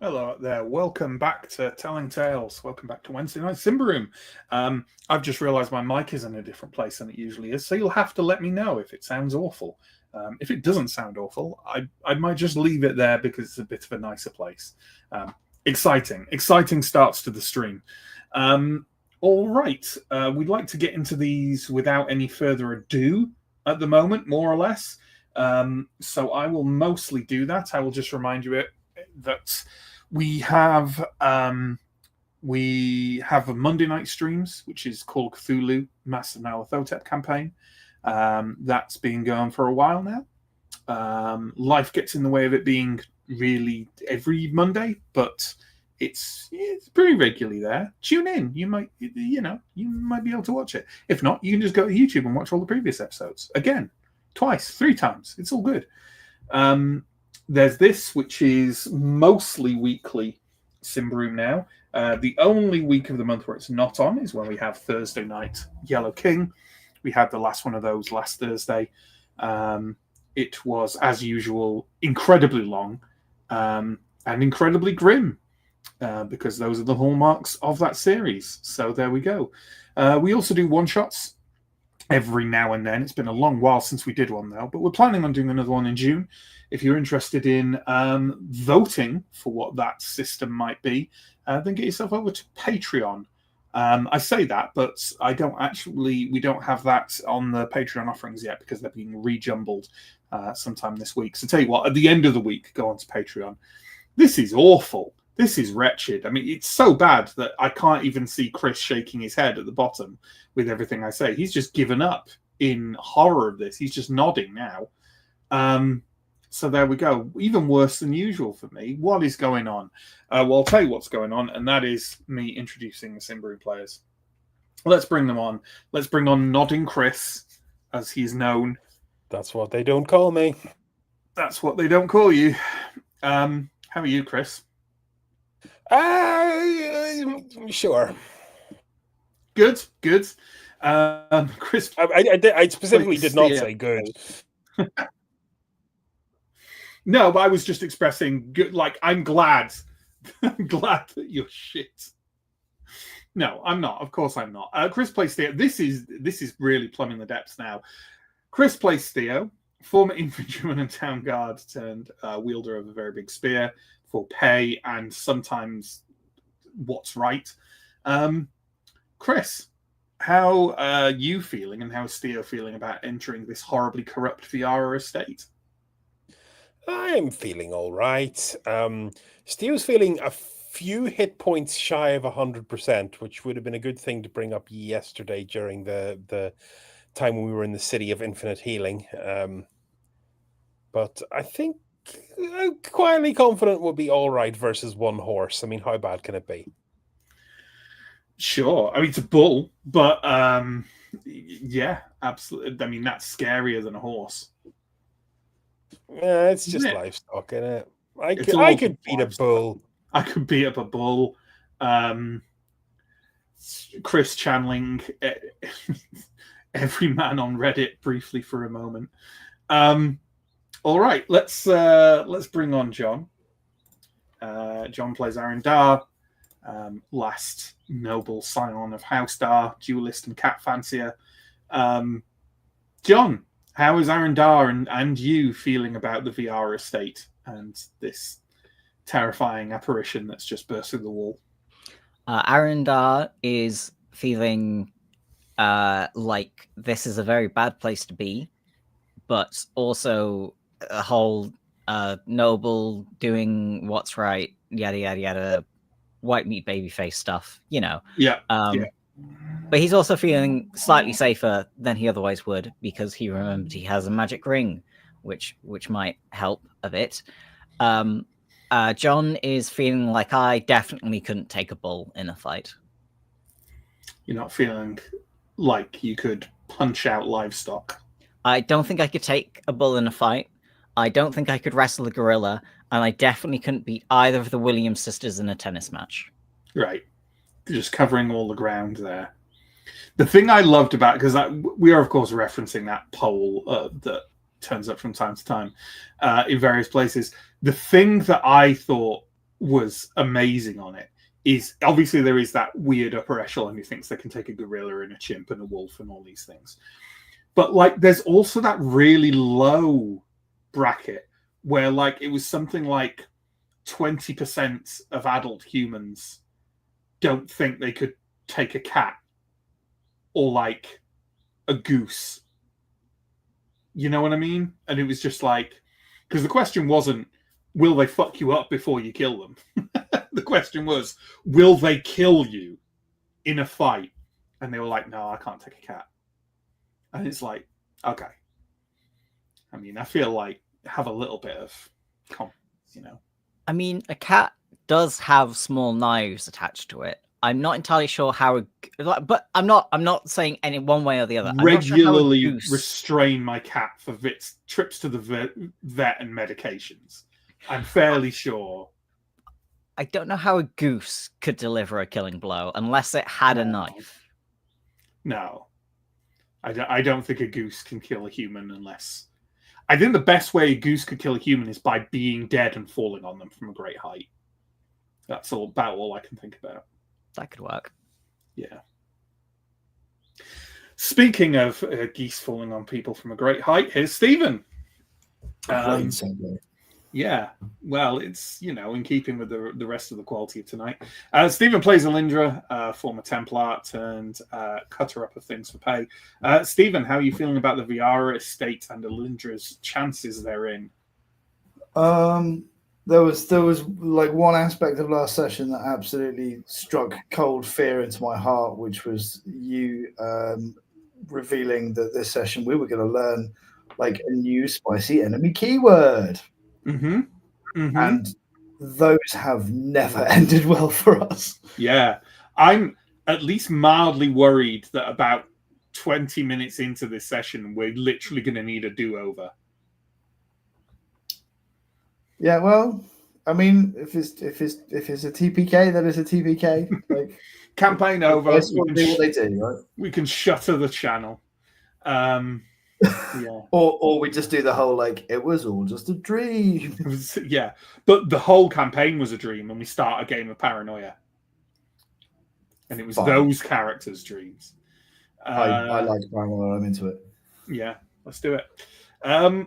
Hello out there. Welcome back to Telling Tales. Welcome back to Wednesday Night Symbaroum. I've just realised my mic is in a different place than it usually is, so you'll have to let me know if it sounds awful. If it doesn't sound awful, I might just leave it there because it's a bit of a nicer place. Exciting starts to the stream. All right, we'd like to get into these without any further ado at the moment, more or less. So I will mostly do that. I will just remind you that we have a Monday night streams, which is called Cthulhu Master Nyarlathotep campaign. That's been going for a while now. Life gets in the way of it being really every Monday, but it's pretty regularly there. Tune in. You might be able to watch it. If not, you can just go to YouTube and watch all the previous episodes again, twice, 3 times. It's all good. There's this, which is mostly weekly Symbaroum now. The only week of the month where it's not on is when we have Thursday night Yellow King. We had the last one of those last Thursday. It was, as usual, incredibly long and incredibly grim because those are the hallmarks of that series. So there we go. We also do one-shots every now and then. It's been a long while since we did one, though, but we're planning on doing another one in June. If you're interested in voting for what that system might be, then get yourself over to Patreon. I say that, but we don't have that on the Patreon offerings yet because they're being rejumbled sometime this week. So tell you what, at the end of the week, go on to Patreon. This is awful. This is wretched. I mean, it's so bad that I can't even see Chris shaking his head at the bottom with everything I say. He's just given up in horror of this. He's just nodding now. So there we go. Even worse than usual for me. What is going on? Well, I'll tell you what's going on, and that is me introducing the Symbaroum players. Let's bring them on. Let's bring on Nodding Chris, as he's known. That's what they don't call me. That's what they don't call you. How are you, Chris? Sure. Good. Chris, I specifically did not say good. No, but I was just expressing good. Like, I'm glad. I'm glad that you're shit. No, I'm not. Of course, I'm not. Chris plays Theo. This is really plumbing the depths now. Chris plays Theo, former infantryman and town guard turned wielder of a very big spear for pay and sometimes what's right. Chris, how are you feeling, and how is Theo feeling about entering this horribly corrupt Viara estate? I'm feeling all right. Steve's feeling a few hit points shy of 100%, which would have been a good thing to bring up yesterday during the time when we were in the City of Infinite Healing. But I think I'm quietly confident we'll be all right versus one horse. I mean, how bad can it be? Sure. I mean, it's a bull, but yeah, absolutely. I mean, that's scarier than a horse. Yeah, it's just livestock, isn't it? I could beat a bull. I could beat up a bull. Chris channeling every man on Reddit briefly for a moment. All right, let's bring on John. John plays Arendar, last noble scion of Housedar, duelist and cat fancier. John, how is Arendar and you feeling about the VR estate and this terrifying apparition that's just burst through the wall? Arendar is feeling like this is a very bad place to be, but also a whole noble doing what's right, yada yada yada, white meat baby face stuff, you know. Yeah. But he's also feeling slightly safer than he otherwise would because he remembered he has a magic ring, which might help a bit. John is feeling like I definitely couldn't take a bull in a fight. You're not feeling like you could punch out livestock? I don't think I could take a bull in a fight. I don't think I could wrestle a gorilla, and I definitely couldn't beat either of the Williams sisters in a tennis match. Right. Just covering all the ground there. The thing I loved about, because we are, of course, referencing that poll that turns up from time to time in various places. The thing that I thought was amazing on it is obviously there is that weird upper echelon who thinks they can take a gorilla and a chimp and a wolf and all these things. But like there's also that really low bracket where like it was something like 20% of adult humans don't think they could take a cat or like a goose. You know what I mean? And it was just like, because the question wasn't, will they fuck you up before you kill them? The question was, will they kill you in a fight? And they were like, no, I can't take a cat. And it's like, okay. I mean, I feel like have a little bit of confidence, you know. I mean, a cat does have small knives attached to it. I'm not entirely sure how, but I'm not saying any one way or the other. Regularly restrain my cat for trips to the vet and medications. I'm fairly sure. I don't know how a goose could deliver a killing blow unless it had a knife. No, I don't think a goose can kill a human unless. I think the best way a goose could kill a human is by being dead and falling on them from a great height. That's about all I can think about. That could work. Yeah. Speaking of geese falling on people from a great height, here's Stephen. Yeah, well, it's, in keeping with the rest of the quality of tonight. Stephen plays Alindra, former Templar turned cutter-up of things for pay. Stephen, how are you feeling about the Viara estate and Alindra's chances therein? There was like one aspect of last session that absolutely struck cold fear into my heart, which was you revealing that this session we were going to learn like a new spicy enemy keyword. Mm-hmm. Mm-hmm. And those have never ended well for us. Yeah. I'm at least mildly worried that about 20 minutes into this session, we're literally going to need a do-over. Yeah, well, I mean, if it's a TPK, then it's a TPK. Like campaign over. We can do what they do, right? We can shutter the channel. Yeah. or we just do the whole like it was all just a dream. Yeah, but the whole campaign was a dream, and we start a game of paranoia, and it was those characters' dreams. I like paranoia. I'm into it. Yeah, let's do it. And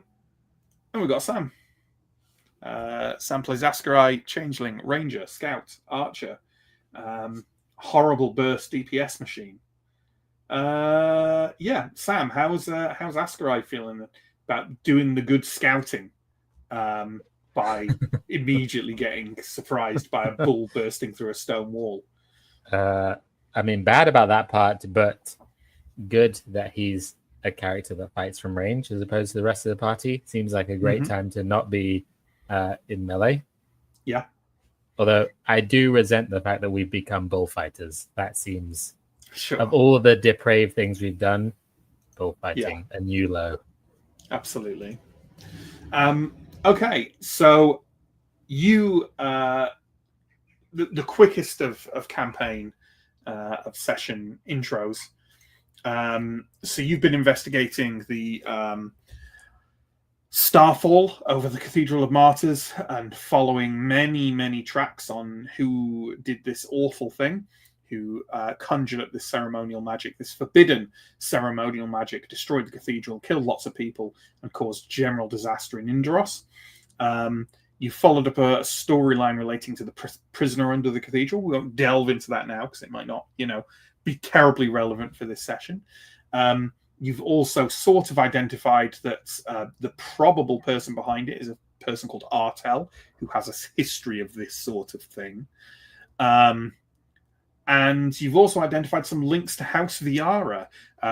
we've got Sam. Sam plays Askarai, Changeling, Ranger, Scout, Archer, horrible burst DPS machine. Yeah, Sam, how's Askarai feeling about doing the good scouting by immediately getting surprised by a bull bursting through a stone wall? I mean, bad about that part, but good that he's a character that fights from range as opposed to the rest of the party. Seems like a great time to not be in melee. Yeah. Although I do resent the fact that we've become bullfighters. That seems, sure, of all of the depraved things we've done, bullfighting a new low. Absolutely. Okay, so you the quickest of campaign of session intros. So you've been investigating the Starfall over the Cathedral of Martyrs and following many tracks on who did this awful thing, who conjured up this ceremonial magic, this forbidden ceremonial magic, destroyed the cathedral, killed lots of people, and caused general disaster in Indaros. You followed up a storyline relating to the prisoner under the cathedral. We won't delve into that now because it might not, be terribly relevant for this session. You've also sort of identified that the probable person behind it is a person called Artel, who has a history of this sort of thing. And you've also identified some links to House Viara,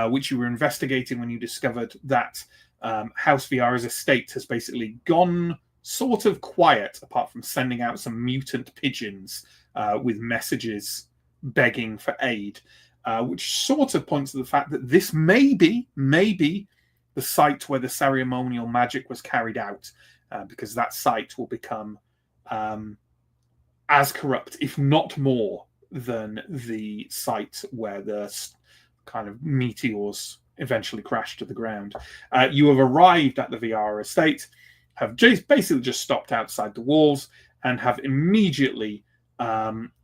which you were investigating when you discovered that House Viara's estate has basically gone sort of quiet, apart from sending out some mutant pigeons with messages begging for aid. Which sort of points to the fact that this may be the site where the ceremonial magic was carried out, because that site will become as corrupt, if not more, than the site where the kind of meteors eventually crashed to the ground. You have arrived at the Viara estate, have basically just stopped outside the walls, and have immediately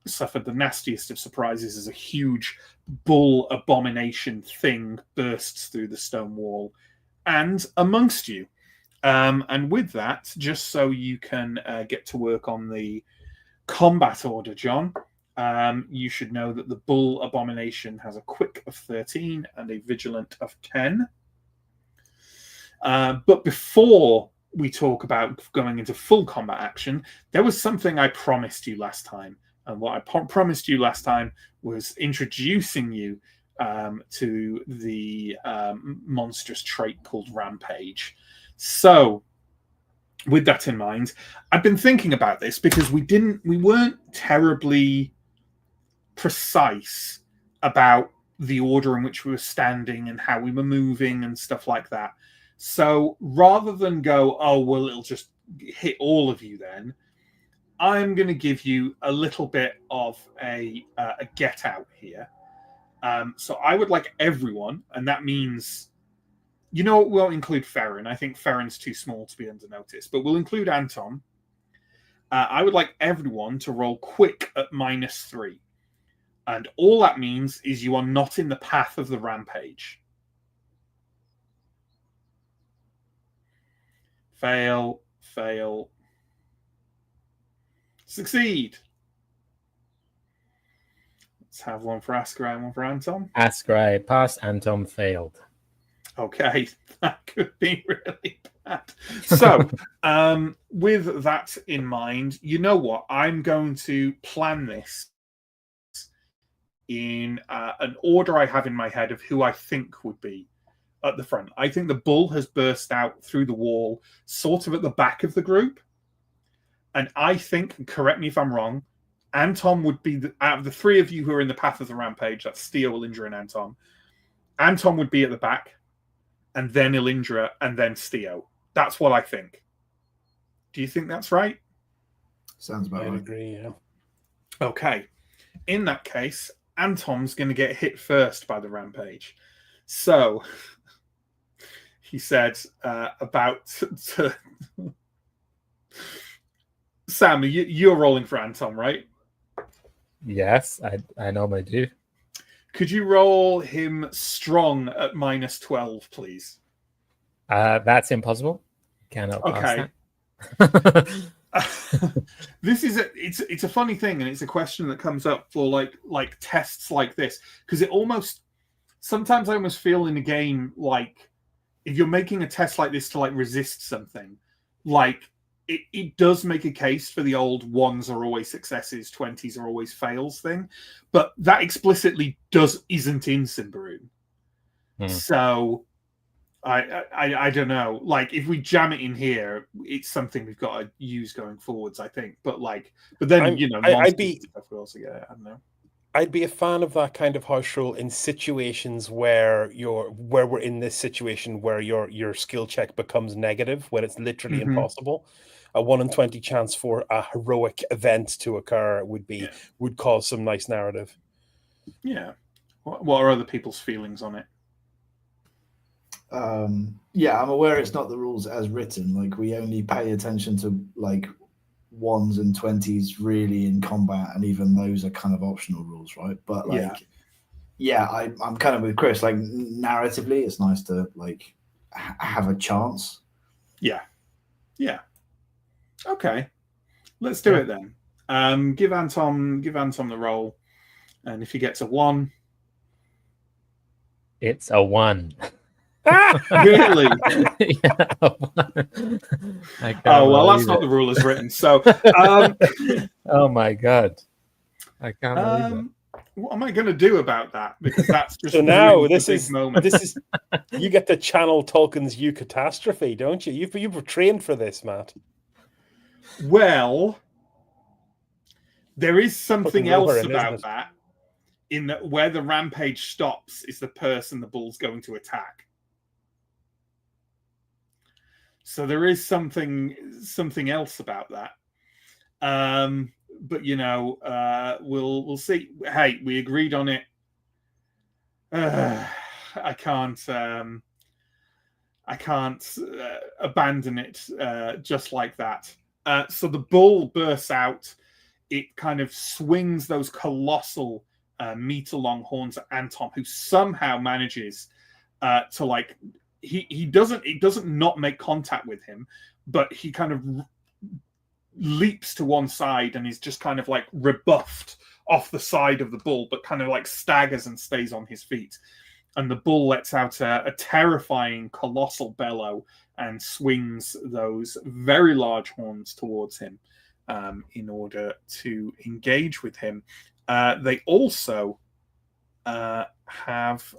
suffered the nastiest of surprises as a huge bull abomination thing bursts through the stone wall and amongst you. And with that, just so you can get to work on the combat order, John, you should know that the bull abomination has a quick of 13 and a vigilant of 10. But before we talk about going into full combat action, there was something I promised you last time. And what I promised you last time was introducing you to the monstrous trait called Rampage. So, with that in mind, I've been thinking about this because we weren't terribly precise about the order in which we were standing and how we were moving and stuff like that. So rather than go, oh, well, it'll just hit all of you then, I'm going to give you a little bit of a get out here. So I would like everyone, and that means, we won't include Farron. I think Farron's too small to be under notice, but we'll include Anton. I would like everyone to roll quick at -3. And all that means is you are not in the path of the rampage. Fail, fail, succeed. Let's have one for Askrai and one for Anton. Askrai passed, Anton failed. Okay, that could be really bad. So, with that in mind, you know what? I'm going to plan this in an order I have in my head of who I think would be at the front. I think the bull has burst out through the wall, sort of at the back of the group. And I think, correct me if I'm wrong, Anton would be, out of the three of you who are in the path of the rampage, that's Steo, Elindra, and Anton. Anton would be at the back, and then Elindra, and then Steo. That's what I think. Do you think that's right? Sounds about right. I agree, yeah. Okay. In that case, Anton's going to get hit first by the rampage. So, he said about to Sam, you're rolling for Anton, right? Yes, I normally do. Could you roll him strong at -12, please? That's impossible. Cannot pass that. This is it's a funny thing, and it's a question that comes up for like tests like this, because sometimes I almost feel in a game like if you're making a test like this to like resist something, like it does make a case for the old 1s are always successes, 20s are always fails thing, but that explicitly isn't in Symbaroum. So I don't know. Like if we jam it in here, it's something we've got to use going forwards, I think. But then I'd be. Stuff we also get. I don't know. I'd be a fan of that kind of house rule in situations where we're in this situation where your skill check becomes negative when it's literally impossible. A 1 in 20 chance for a heroic event to occur would cause some nice narrative. Yeah. What are other people's feelings on it? Yeah, I'm aware it's not the rules as written. Like we only pay attention to like 1s and 20s really in combat, and even those are kind of optional rules, right? But I'm kind of with Chris. Like narratively, it's nice to like have a chance. Yeah. Okay, let's do it then. Give Anton the roll, and if he gets a 1, it's a 1. Really? Yeah, that's not the rule as written. So, oh my god, I can't believe it. What am I going to do about that? Because that's just so now this is you get to channel Tolkien's "You Catastrophe," don't you? You've trained for this, Matt. Well, there is something else about that. In that, where the rampage stops is the person the bull's going to attack. So there is something else about that. But we'll see. Hey, we agreed on it. I can't abandon it just like that. So the bull bursts out. It kind of swings those colossal meter-long horns at Anton, who somehow manages to like he doesn't not make contact with him, but he kind of leaps to one side and is just kind of like rebuffed off the side of the bull, but kind of like staggers and stays on his feet. And the bull lets out a terrifying, colossal bellow and swings those very large horns towards him in order to engage with him. They also have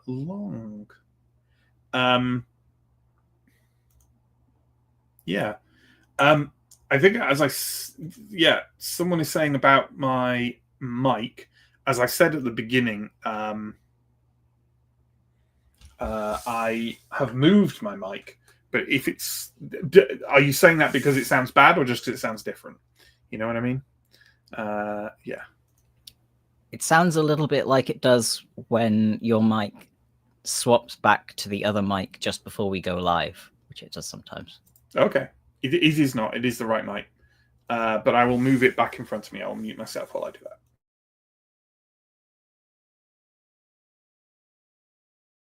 long. I think someone is saying about my mic. As I said at the beginning, I have moved my mic, but if it's, are you saying that because it sounds bad or just because it sounds different? You know what I mean? Yeah. It sounds a little bit like it does when your mic swaps back to the other mic just before we go live, which it does sometimes. Okay. It is not. It is the right mic. But I will move it back in front of me. I'll mute myself while I do that.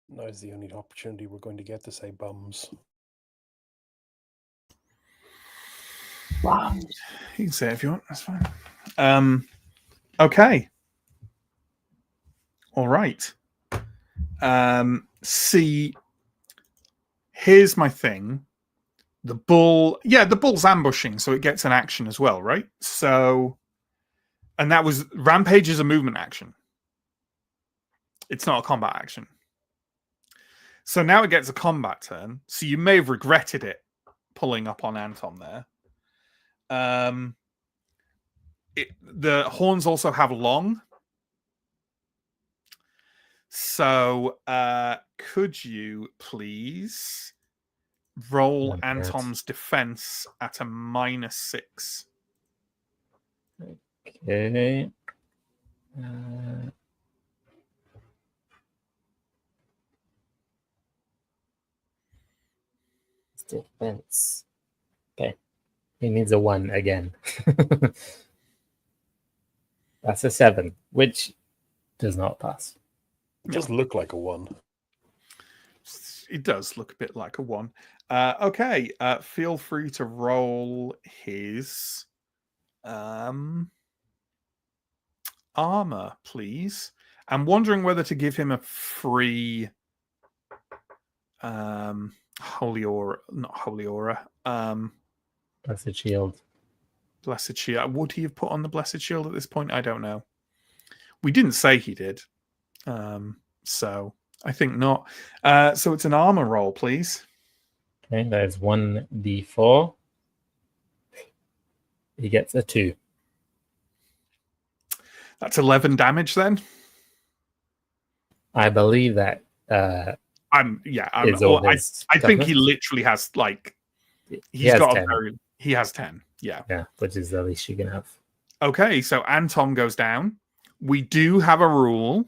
Now is the only opportunity we're going to get to say bums. You can say it if you want. That's fine. Okay. All right. See, here's my thing. The bull's ambushing, so it gets an action as well, right? So, and that was rampage is a movement action. It's not a combat action. So now it gets a combat turn. So you may have regretted it pulling up on Anton there. The horns also have long. So could you please roll Anton's defense at a -6? Okay. Defense. Okay. He needs a 1 again. That's a 7, which does not pass. It does look like a 1. It does look a bit like a 1. Okay. Feel free to roll his armor, please. I'm wondering whether to give him a free holy aura, not holy aura. Blessed shield. Blessed shield. Would he have put on the blessed shield at this point? I don't know. We didn't say he did. So I think not. So it's an armor roll, please. Okay, that is 1d4. He gets a 2. That's 11 damage then. I believe that. I think he literally has like he has 10. He has 10. Yeah, which is the least you can have. Okay, so Anton goes down. We do have a rule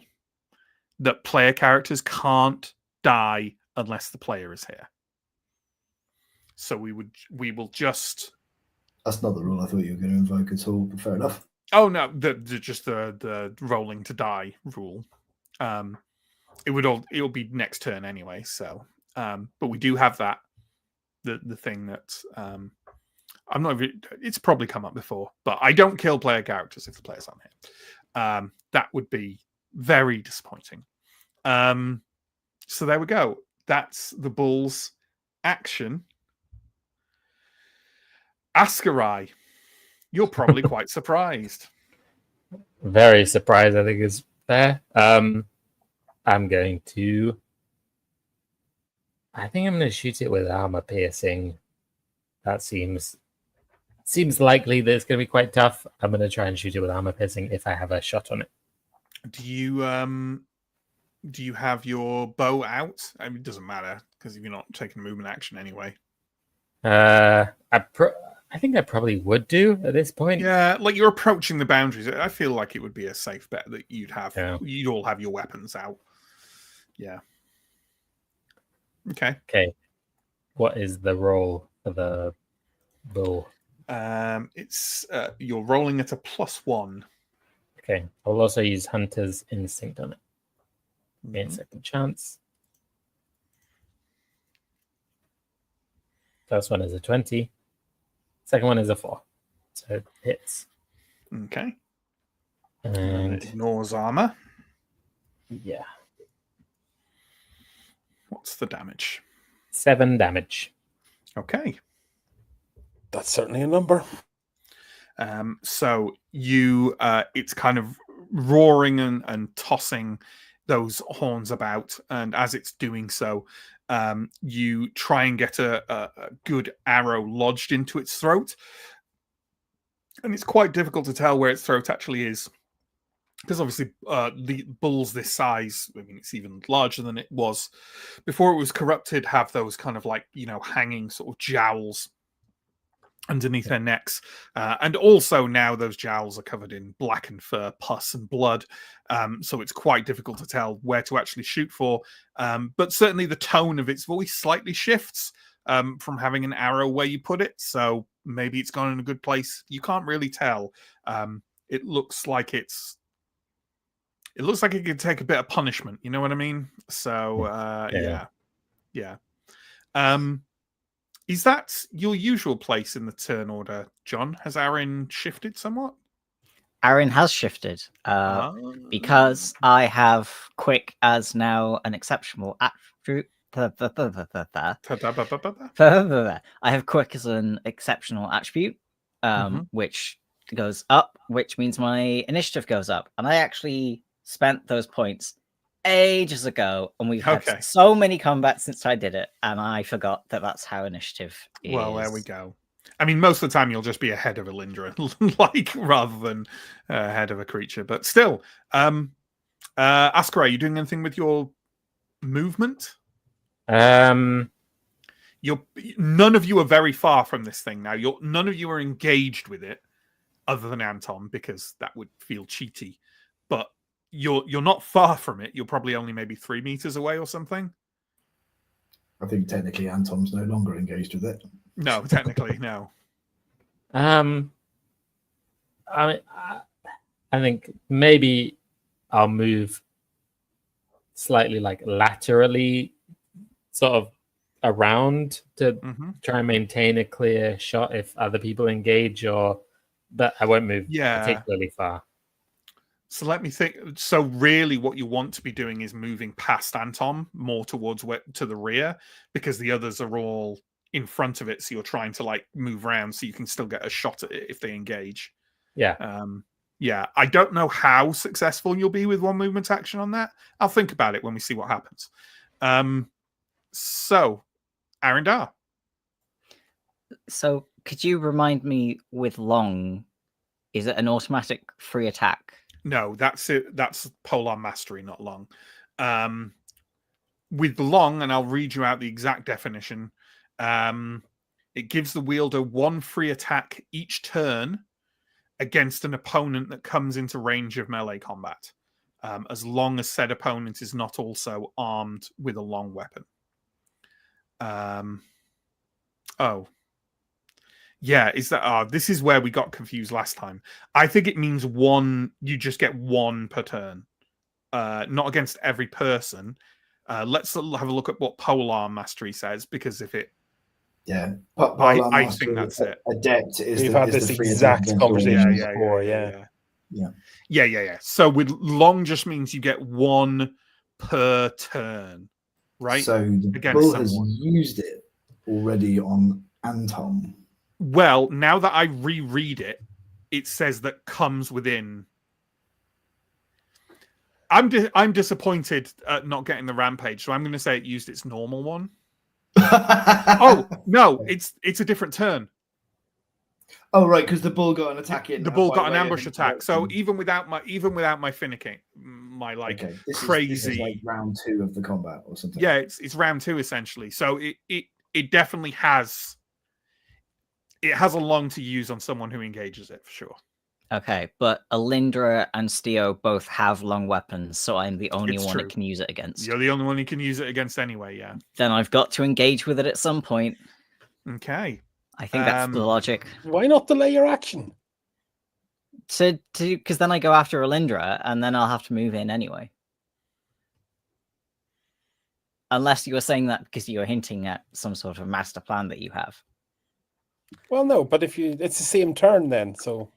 that player characters can't die unless the player is here. So we will just. That's not the rule I thought you were going to invoke at all, but fair enough. Oh no, just the rolling to die rule. It'll be next turn anyway. So, but we do have that the thing that I'm not. It's probably come up before, but I don't kill player characters if the player's on here. That would be very disappointing. So there we go. That's the bull's action. Askarai, you're probably quite surprised. Very surprised, I think is fair. I'm going to shoot it with armor piercing. That seems likely that it's going to be quite tough. I'm going to try and shoot it with armor piercing if I have a shot on it. Do you have your bow out? I mean, it doesn't matter because you're not taking a movement action anyway. I think I probably would do at this point. Yeah, like you're approaching the boundaries. I feel like it would be a safe bet that you'd all have your weapons out. Yeah. Okay. Okay. What is the roll for the bull? It's you're rolling at a +1. Okay, I'll also use Hunter's Instinct on it. Gain a second chance. First one is a 20. Second one is a 4. So it hits. Okay. And it ignores armor. yeah. What's the damage? 7 damage. Okay. That's certainly a number. So you, it's kind of roaring and tossing those horns about, and as it's doing so, you try and get a good arrow lodged into its throat, and it's quite difficult to tell where its throat actually is, because obviously the bulls this size, I mean, it's even larger than it was before it was corrupted, have those kind of like, hanging sort of jowls underneath their necks, and also now those jowls are covered in blackened fur, pus, and blood, so it's quite difficult to tell where to actually shoot for, but certainly the tone of its voice slightly shifts from having an arrow where you put it, so maybe it's gone in a good place. You can't really tell. It looks like it could take a bit of punishment, you know what I mean? So yeah. Is that your usual place in the turn order, John? Has Aaron shifted somewhat? Aaron has shifted because I have quick as now an exceptional attribute. I have quick as an exceptional attribute, which goes up, which means my initiative goes up. And I actually spent those points ages ago, and we've had so many combats since I did it, and I forgot that that's how initiative is. Well, there we go. I mean, most of the time you'll just be ahead of Alindra, rather than ahead of a creature. But still, Askar, are you doing anything with your movement? None of you are very far from this thing now. None of you are engaged with it, other than Anton, because that would feel cheaty. But you're not far from it. You're probably only maybe 3 meters away or something. I think technically Anton's no longer engaged with it. No, technically, no. I think maybe I'll move slightly like laterally, sort of around to try and maintain a clear shot if other people engage, but I won't move particularly far. So let me think. So really what you want to be doing is moving past Anton more towards to the rear, because the others are all in front of it. So you're trying to like move around so you can still get a shot at it if they engage. Yeah. I don't know how successful you'll be with one movement action on that. I'll think about it when we see what happens. So Arendar. So could you remind me with long, is it an automatic free attack? No, that's it. That's Polar Mastery, not long. With long, and I'll read you out the exact definition, it gives the wielder 1 free attack each turn against an opponent that comes into range of melee combat, as long as said opponent is not also armed with a long weapon. Yeah, is that this is where we got confused last time. I think it means 1, you just get 1 per turn. Not against every person. Let's have a look at what Polar Mastery says, because if it I think that's it. Adept is We've had this exact conversation before, yeah. So with long just means you get 1 per turn, right? So the bull has used it already on Anton. Well, now that I reread it, it says that comes within. I'm disappointed at not getting the rampage, so I'm going to say it used its normal one. Oh no, it's a different turn. Oh right, because the bull got an attack in. The bull got an ambush attack. So even without my finicking, my crazy. This is like round 2 of the combat or something. Yeah, it's round 2 essentially. So it definitely has. It has a long to use on someone who engages it for sure. Okay, but Alindra and Steo both have long weapons, so I'm the only one that can use it against. You're the only one who can use it against anyway, yeah. Then I've got to engage with it at some point. Okay. I think that's the logic. Why not delay your action? Because then I go after Alindra, and then I'll have to move in anyway. Unless you were saying that because you were hinting at some sort of master plan that you have. Well, no, but it's the same turn then. So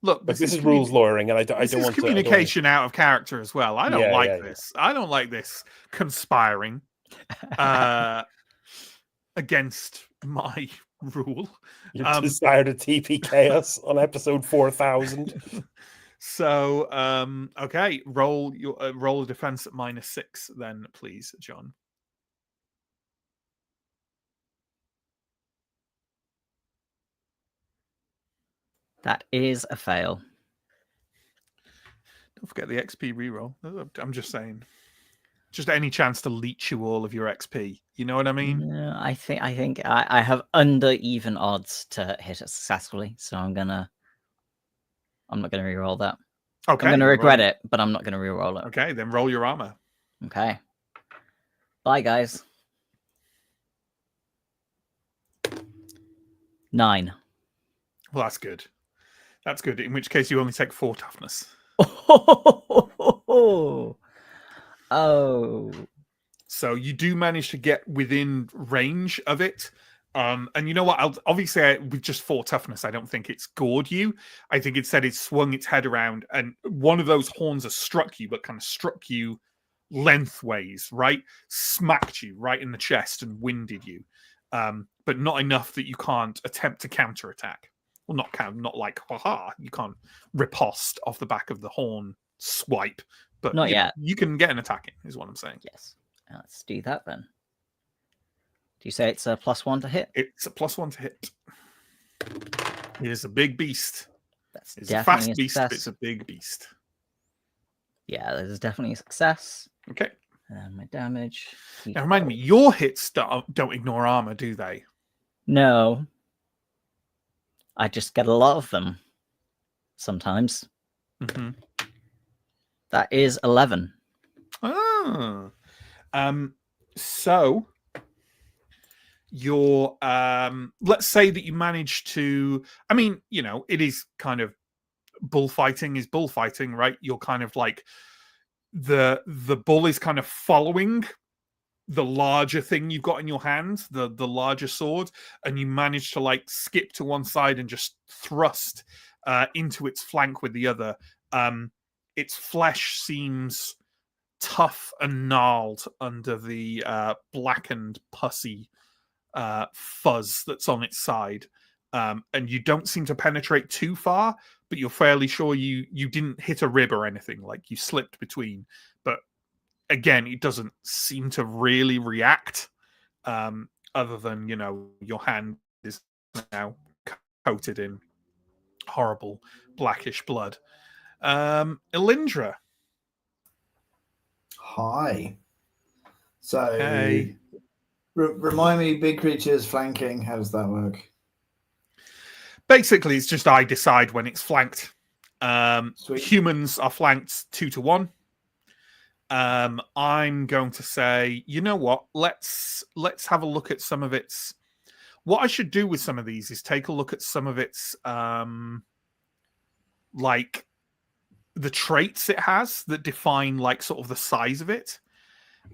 Look, this is rules lawyering, and I don't this is want communication out of character as well. I don't like Yeah. this. I don't like this conspiring against my rule. Your desire to TP chaos on episode 4000. So, okay, roll a defense at -6, then, please, John. That is a fail. Don't forget the XP reroll. I'm just saying, just any chance to leech you all of your XP. You know what I mean? I think I have under even odds to hit it successfully, so I'm not gonna reroll that. Okay, I'm gonna regret it, but I'm not gonna reroll it. Okay, then roll your armor. Okay. Bye, guys. 9. Well, that's good. That's good. In which case, you only take 4 toughness. Oh. So you do manage to get within range of it. And you know what? Obviously, with just 4 toughness, I don't think it's gored you. I think it said it swung its head around, and one of those horns has struck you, but kind of struck you lengthways, right? Smacked you right in the chest and winded you. But not enough that you can't attempt to counterattack. Well, not like, haha, you can't riposte off the back of the horn swipe. But Not yet. You can get an attack in, is what I'm saying. Yes. Let's do that then. Do you say it's a +1 to hit? It's a +1 to hit. It is a big beast. It's a fast beast, but it's a big beast. Yeah, there's definitely a success. Okay. And my damage. Now remind me, your hits don't ignore armor, do they? No. I just get a lot of them. Sometimes. Mm-hmm. That is 11. Ah. So your let's say that you manage to, I mean, you know, it is kind of bullfighting, right? You're kind of like the bull is kind of following the larger thing you've got in your hand, the larger sword, and you manage to like skip to one side and just thrust into its flank with the other. Its flesh seems tough and gnarled under the blackened, pussy fuzz that's on its side. And you don't seem to penetrate too far, but you're fairly sure you didn't hit a rib or anything, like you slipped between. But again, it doesn't seem to really react, other than, you know, your hand is now coated in horrible blackish blood. Elindra. Hi. So, Hey. Remind me, big creatures flanking. How does that work? Basically, it's just I decide when it's flanked. Sweet. Humans are flanked 2 to 1. I'm going to say, you know what? Let's have a look at some of its. What I should do with some of these is take a look at some of its, like the traits it has that define like sort of the size of it.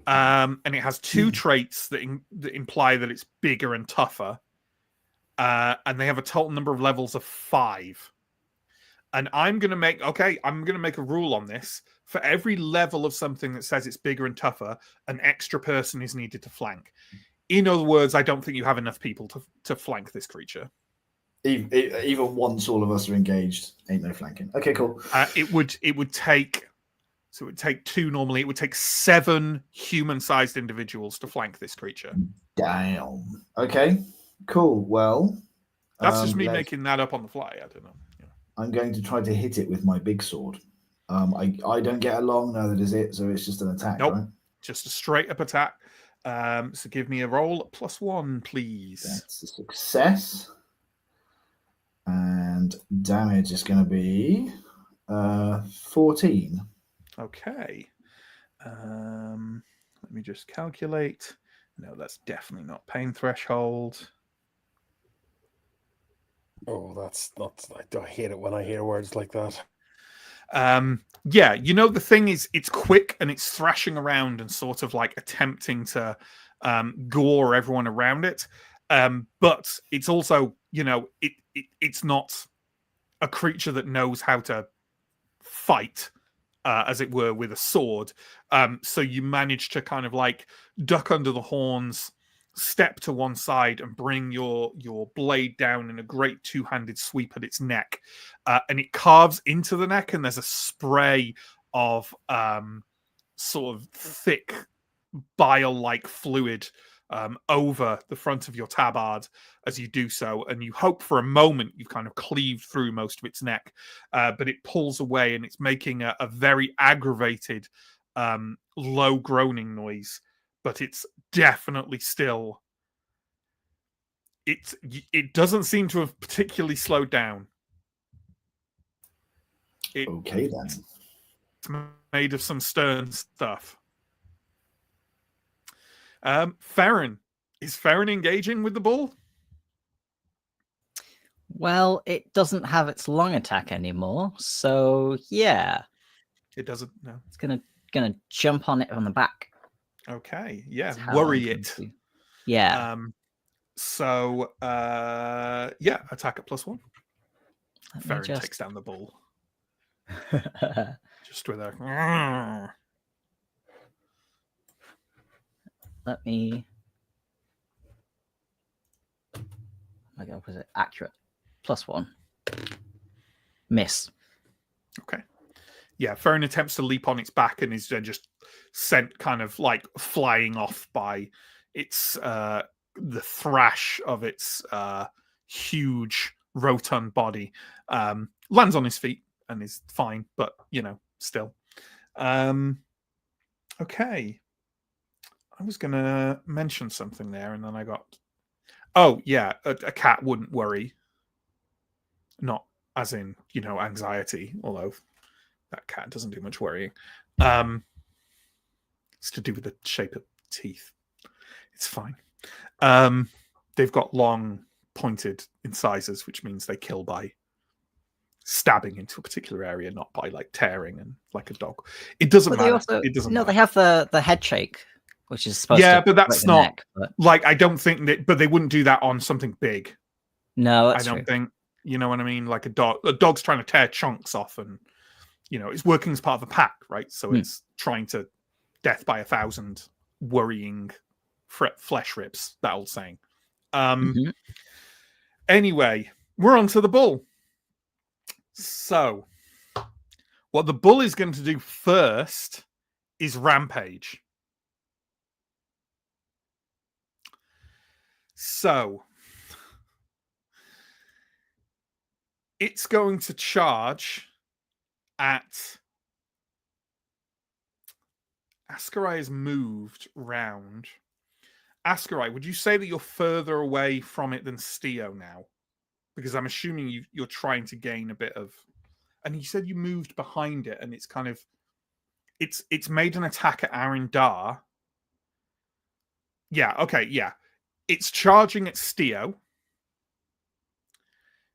And it has 2 traits that imply that it's bigger and tougher. And they have a total number of levels of 5. And I'm going to make a rule on this. For every level of something that says it's bigger and tougher, an extra person is needed to flank. In other words, I don't think you have enough people to flank this creature. Even once all of us are engaged, ain't no flanking. Okay, cool. It would take 2 normally. It would take 7 human-sized individuals to flank this creature. Damn. Okay, cool. Well, that's just me making that up on the fly. I don't know. Yeah. I'm going to try to hit it with my big sword. I don't get along, neither does it, so it's just an attack, nope. Right? Just a straight up attack. So give me a roll +1, please. That's a success. And damage is going to be 14. Okay. Let me just calculate. No, that's definitely not pain threshold. Oh, that's not. I hate it when I hear words like that. Yeah, the thing is, it's quick and it's thrashing around and sort of like attempting to gore everyone around it. But it's also, it's not a creature that knows how to fight, as it were, with a sword. So you manage to kind of like duck under the horns, step to one side, and bring your blade down in a great two-handed sweep at its neck, and it carves into the neck, and there's a spray of sort of thick bile-like fluid over the front of your tabard as you do so, and you hope for a moment you've kind of cleaved through most of its neck, but it pulls away and it's making a very aggravated low groaning noise, but it's definitely still, it doesn't seem to have particularly slowed down. Okay, then. It's made of some stern stuff. Farron. Is Farron engaging with the bull? Well, it doesn't have its long attack anymore, so yeah. It doesn't, no. It's gonna jump on it from the back. Okay, yeah. That's how Worry I'm it. going to- Yeah. So, yeah, attack at +1. Let me Farron just- takes down the bull. Just with a... Let me. My God, was it accurate? +1. Miss. Okay. Yeah, Farron attempts to leap on its back and is then just sent kind of like flying off by its the thrash of its huge rotund body. Lands on his feet and is fine, but still. Okay. I was gonna mention something there and then I got... Oh yeah, a cat wouldn't worry. Not as in, anxiety, although that cat doesn't do much worrying. It's to do with the shape of teeth. It's fine. They've got long, pointed incisors, which means they kill by stabbing into a particular area, not by like tearing and like a dog. It doesn't matter. It doesn't matter. They have the head shake, which is supposed yeah, to but that's break the not neck, but... like, I don't think that, but they wouldn't do that on something big. No, that's I don't true. think, you know what I mean? Like a dog's trying to tear chunks off and, it's working as part of a pack, right? So it's trying to death by 1,000 worrying flesh rips, that old saying. Anyway, we're on to the bull. So, what the bull is going to do first is rampage. So, it's going to charge at... Ascarai has moved round. Ascarai, would you say that you're further away from it than Steo now? Because I'm assuming you're trying to gain a bit of... And you said you moved behind it, and it's kind of... It's made an attack at Arindar. Yeah, okay, yeah. It's charging at Steo.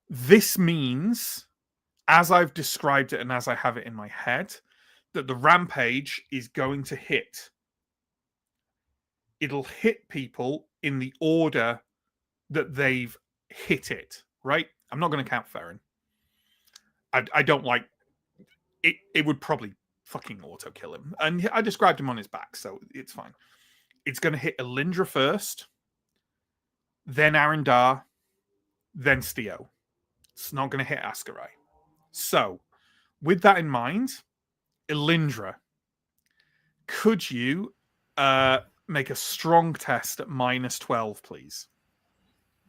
This means, as I've described it and as I have it in my head, that the rampage is going to hit. It'll hit people in the order that they've hit it, right? I'm not going to count Farron. I don't like it. It would probably fucking auto kill him. And I described him on his back, so it's fine. It's going to hit Elindra first, then Arindar, then Steo. It's not going to hit Ascarai. So, with that in mind, Elindra, could you make a strong test at -12, please?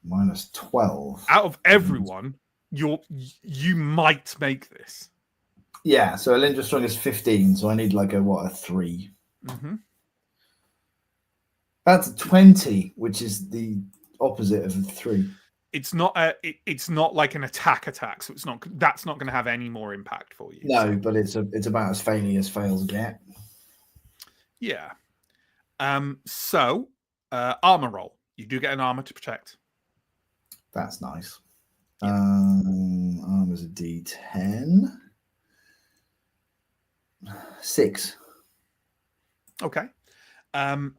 -12. Out of everyone, you might make this. Yeah, so Elindra's strong is 15, so I need like a 3. Mm-hmm. That's a 20, which is the opposite of a 3. It's not it's not like an attack, so that's not going to have any more impact for you. No, so. But it's about as failing as fails get. Yeah. So armor roll. You do get an armor to protect. That's nice. Arm is a D10. 6. Okay.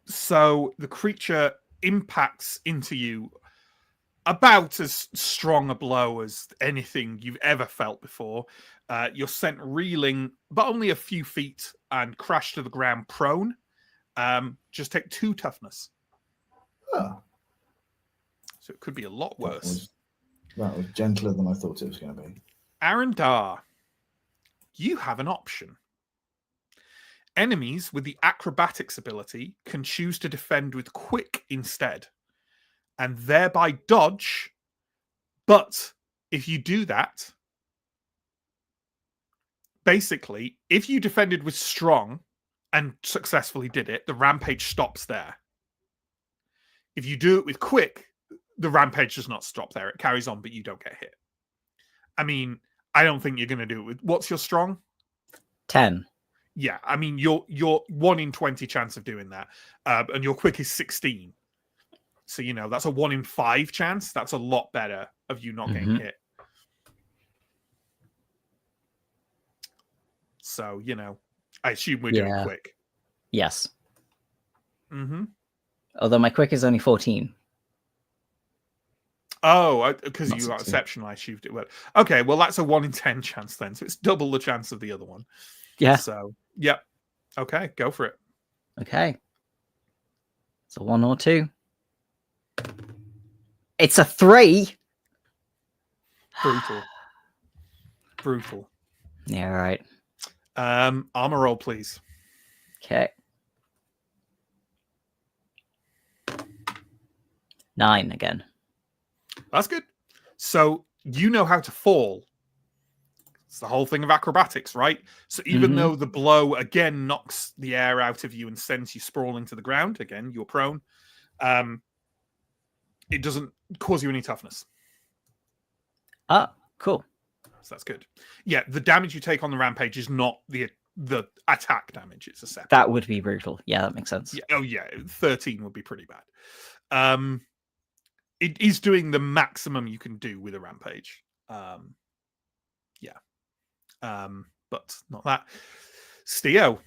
So the creature impacts into you about as strong a blow as anything you've ever felt before. You're sent reeling, but only a few feet, and crash to the ground prone. Just take 2 toughness. Oh, So it could be a lot worse. That was gentler than I thought it was going to be. Arendar, you have an option. Enemies with the acrobatics ability can choose to defend with quick instead, and thereby dodge. But if you do that, basically, if you defended with strong and successfully did it, the rampage stops there. If you do it with quick, the rampage does not stop there. It carries on, but you don't get hit. I mean, I don't think you're going to do it with... What's your strong? 10. Yeah, I mean, you're 1 in 20 chance of doing that. And your quick is 16. So, that's a 1 in 5 chance. That's a lot better of you not getting hit. So, I assume we're doing quick. Yes. Mm-hmm. Although my quick is only 14. Oh, because you got 16. exceptional, I assumed it would. Okay, well, that's a 1 in 10 chance then. So it's double the chance of the other one. Yeah. So, yep. Okay, go for it. Okay. It's a 1 or 2. It's a 3. Brutal. Brutal. Yeah, right. Armor roll, please. Okay. 9 again. That's good. So you know how to fall. It's the whole thing of acrobatics, right? So even though the blow again knocks the air out of you and sends you sprawling to the ground, again, you're prone, it doesn't cause you any toughness. Ah, cool. So that's good. Yeah, the damage you take on the rampage is not the attack damage. It's a separate. That would be brutal. Yeah, that makes sense. Yeah, oh yeah, 13 would be pretty bad. It is doing the maximum you can do with a rampage. But not that. Steo,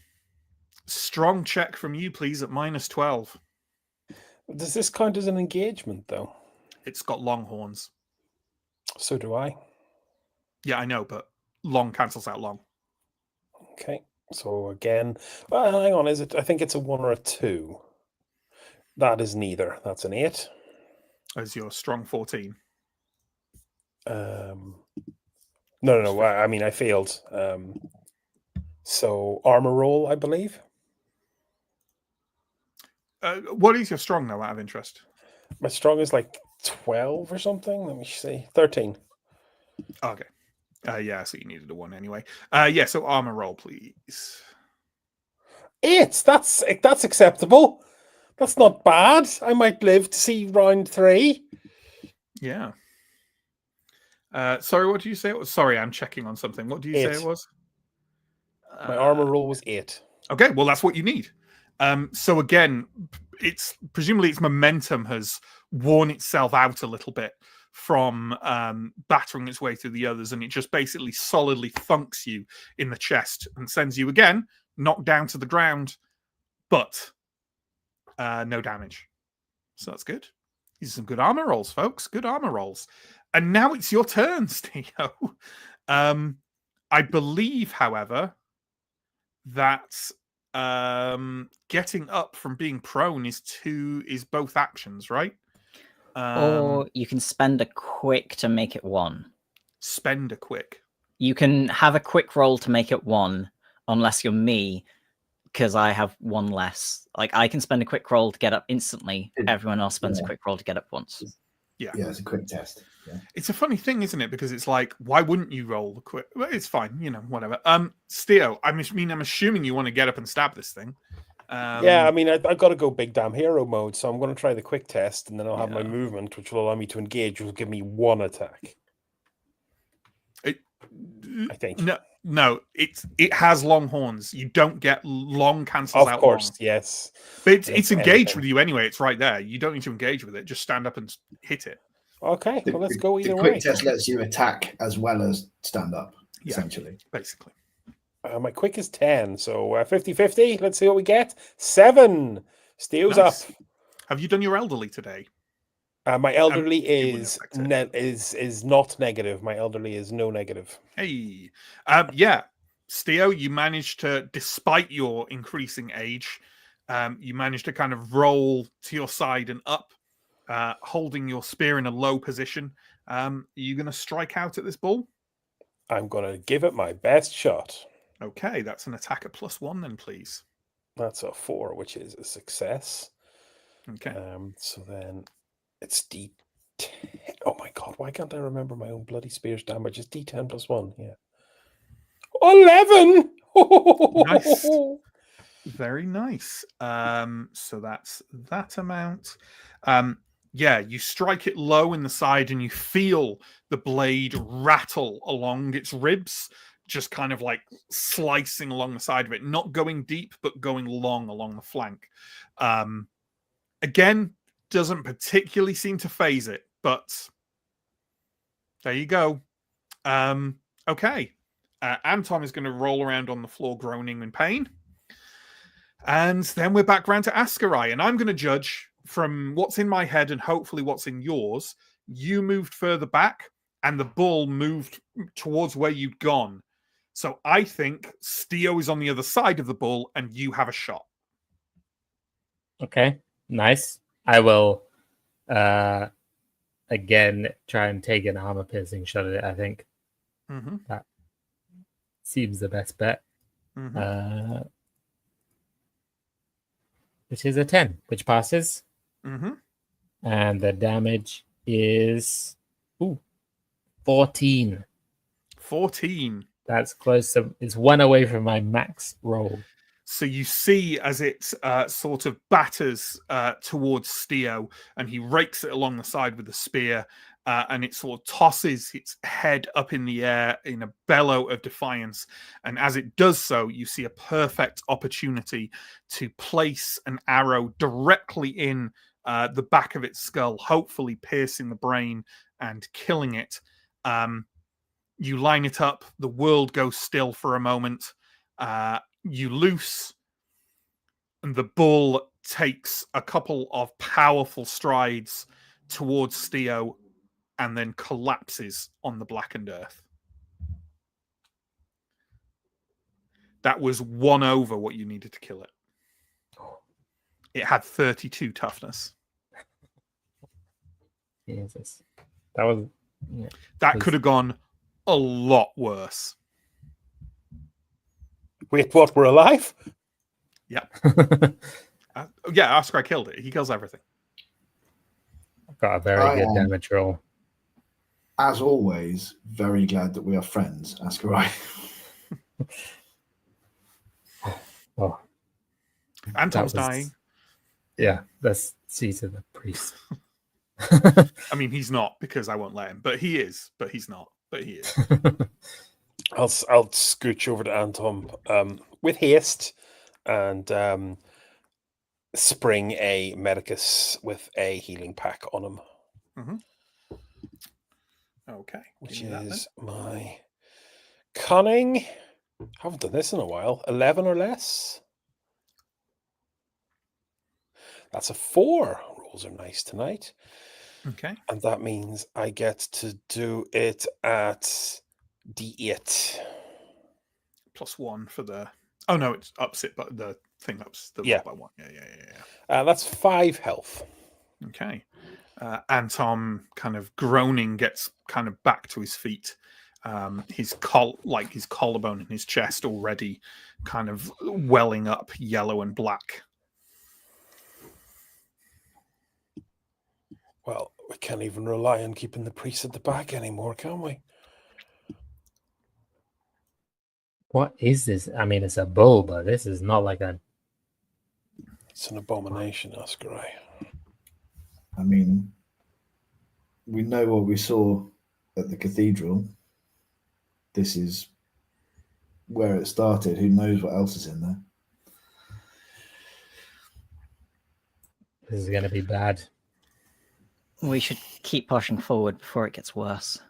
strong check from you, please, at -12. Does this count as an engagement, though? It's got long horns. So do I. Yeah, I know, but long cancels out long. Okay. So again, well, hang on. Is it? I think it's a 1 or a 2. That is neither. That's an 8. As your strong 14. No. I mean, I failed. So armor roll, I believe. What is your strong, though, out of interest? My strong is like 12 or something. Let me see. 13. Okay. Yeah, so you needed a 1 anyway. So armor roll, please. 8. That's acceptable. That's not bad. I might live to see round 3. Yeah. Sorry, what did you say it was? Sorry, I'm checking on something. What do you say it was? My armor roll was 8. Okay, well, that's what you need. So again, presumably its momentum has worn itself out a little bit from battering its way through the others, and it just basically solidly thunks you in the chest and sends you again knocked down to the ground, but no damage. So that's good. These are some good armor rolls, folks. Good armor rolls. And now it's your turn, Steo. I believe, however, that getting up from being prone is both actions, right? Or you can spend a quick to make it 1. Spend a quick. You can have a quick roll to make it 1, unless you're me, because I have 1 less. Like, I can spend a quick roll to get up instantly. Everyone else spends a quick roll to get up once. Yeah, it's a quick test. Yeah. It's a funny thing, isn't it? Because it's like, why wouldn't you roll the quick? Well, it's fine, whatever. Steo, I'm assuming you want to get up and stab this thing. Yeah, I mean, I've got to go big damn hero mode, so I'm going to try the quick test, and then I'll have my movement, which will allow me to engage, which will give me 1 attack. I think. No, it has long horns. You don't get long cancels out. Of course, long. yes. But it's engaged with you anyway. It's right there. You don't need to engage with it. Just stand up and hit it. Okay, well, let's go The either quick way. test lets you attack as well as stand up, Yeah. essentially. Basically. My quick is 10, so 50-50. Let's see what we get. 7. Steel's Nice. up. Have you done your elderly today? My elderly it wouldn't is affect it. is not negative. My elderly is no negative. Hey. Yeah. Steo, you managed to, despite your increasing age, you managed to kind of roll to your side and up, holding your spear in a low position. Are you going to strike out at this bull? I'm going to give it my best shot. Okay, that's an attack at +1 then, please. That's a 4, which is a success. Okay. So then it's D10. Oh my god, why can't I remember my own bloody spear's damage? It's D10 +1, yeah. 11! Nice. Very nice. So that's that amount. Yeah, you strike it low in the side and you feel the blade rattle along its ribs, just kind of like slicing along the side of it, not going deep, but going long along the flank. Again, doesn't particularly seem to phase it, but there you go. Okay. Anton is going to roll around on the floor groaning in pain. And then we're back round to Askarai, and I'm going to judge from what's in my head and hopefully what's in yours. You moved further back, and the bull moved towards where you'd gone. So I think Steo is on the other side of the bull, and you have a shot. Okay, nice. I will again try and take an armor-piercing shot at it, I think. Mm-hmm. That seems the best bet. Mm-hmm. Which is a 10, which passes. Mm-hmm. And the damage is 14. 14. That's close. It's 1 away from my max roll. So you see as it sort of batters towards Steo, and he rakes it along the side with the spear, and it sort of tosses its head up in the air in a bellow of defiance. And as it does so, you see a perfect opportunity to place an arrow directly in the back of its skull, hopefully piercing the brain and killing it. You line it up. The world goes still for a moment. You loose, and the bull takes a couple of powerful strides towards Steo and then collapses on the blackened earth. That was 1 over what you needed to kill it. It had 32 toughness. Jesus. That was... Yeah. That could have gone a lot worse. Wait, what? We're alive? Yeah. Yeah, Oscar killed it. He kills everything. I've got a very good damage roll. As always, very glad that we are friends, Askarai. Oh. Anton's dying. Yeah, let's see to the priest. I mean, he's not, because I won't let him. But he is. But he's not. But he is. I'll scooch over to Anton with haste and spring a medicus with a healing pack on him. Mm-hmm. Okay. Which is my cunning. Haven't done this in a while. 11 or less. That's a 4. Rolls are nice tonight. Okay. And that means I get to do it at D8. +1 for the... Oh, no, it's ups it, but the thing ups the Yeah. roll by 1. Yeah. That's 5 health. Okay. Anton, kind of groaning, gets kind of back to his feet. His collarbone and his chest already kind of welling up yellow and black. Well, we can't even rely on keeping the priest at the back anymore, can we? What is this? I mean, it's a bull, but this is not like a... It's an abomination, Askarai. I mean, we know what we saw at the cathedral. This is where it started. Who knows what else is in there? This is going to be bad. We should keep pushing forward before it gets worse.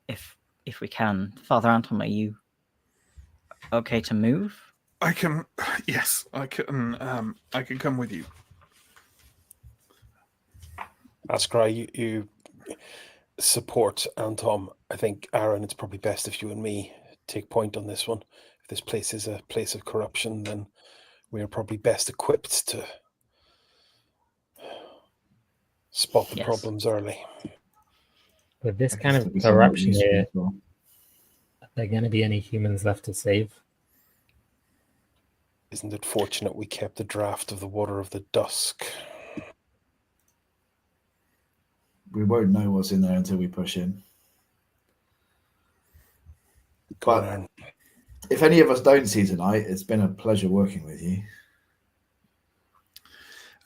If we can. Father Anton, are you okay to move? I can. Yes, I can. I can come with you. Askrai, you support Anton. I think, Aaron, it's probably best if you and me take point on this one. If this place is a place of corruption, then we are probably best equipped to spot the problems early. With this I kind guess of that'd be somewhat corruption useful here, as well. are there going to be any humans left to save? Isn't it fortunate we kept the draft of the Water of the Dusk? We won't know what's in there until we push in. Go on, But Aaron. if any of us don't see tonight, it's been a pleasure working with you.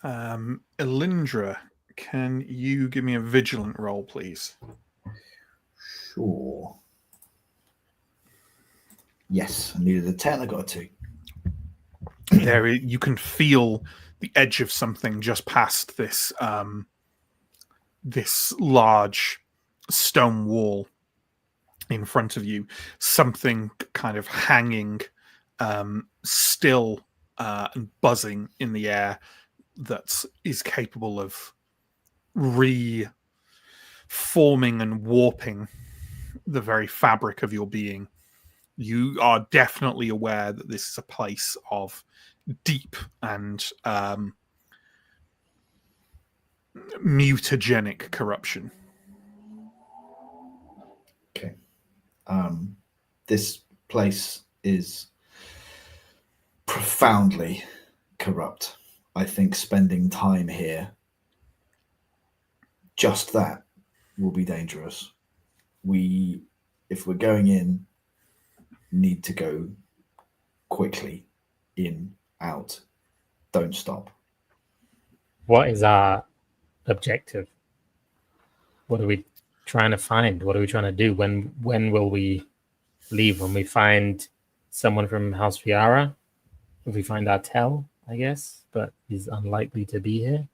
Elindra, can you give me a vigilant roll, please? Sure. Yes, I needed a 10, I got a 2. There, you can feel the edge of something just past this this large stone wall in front of you. Something kind of hanging still and buzzing in the air that is capable of reforming and warping the very fabric of your being. You are definitely aware that this is a place of deep and mutagenic corruption. Okay. This place is profoundly corrupt. I think spending time here, just that, will be dangerous. If we're going in, need to go quickly. In, out. Don't stop. What is our objective? What are we trying to find? What are we trying to do? When will we leave? When we find someone from House Fiara? If we find Artel, I guess, but he's unlikely to be here.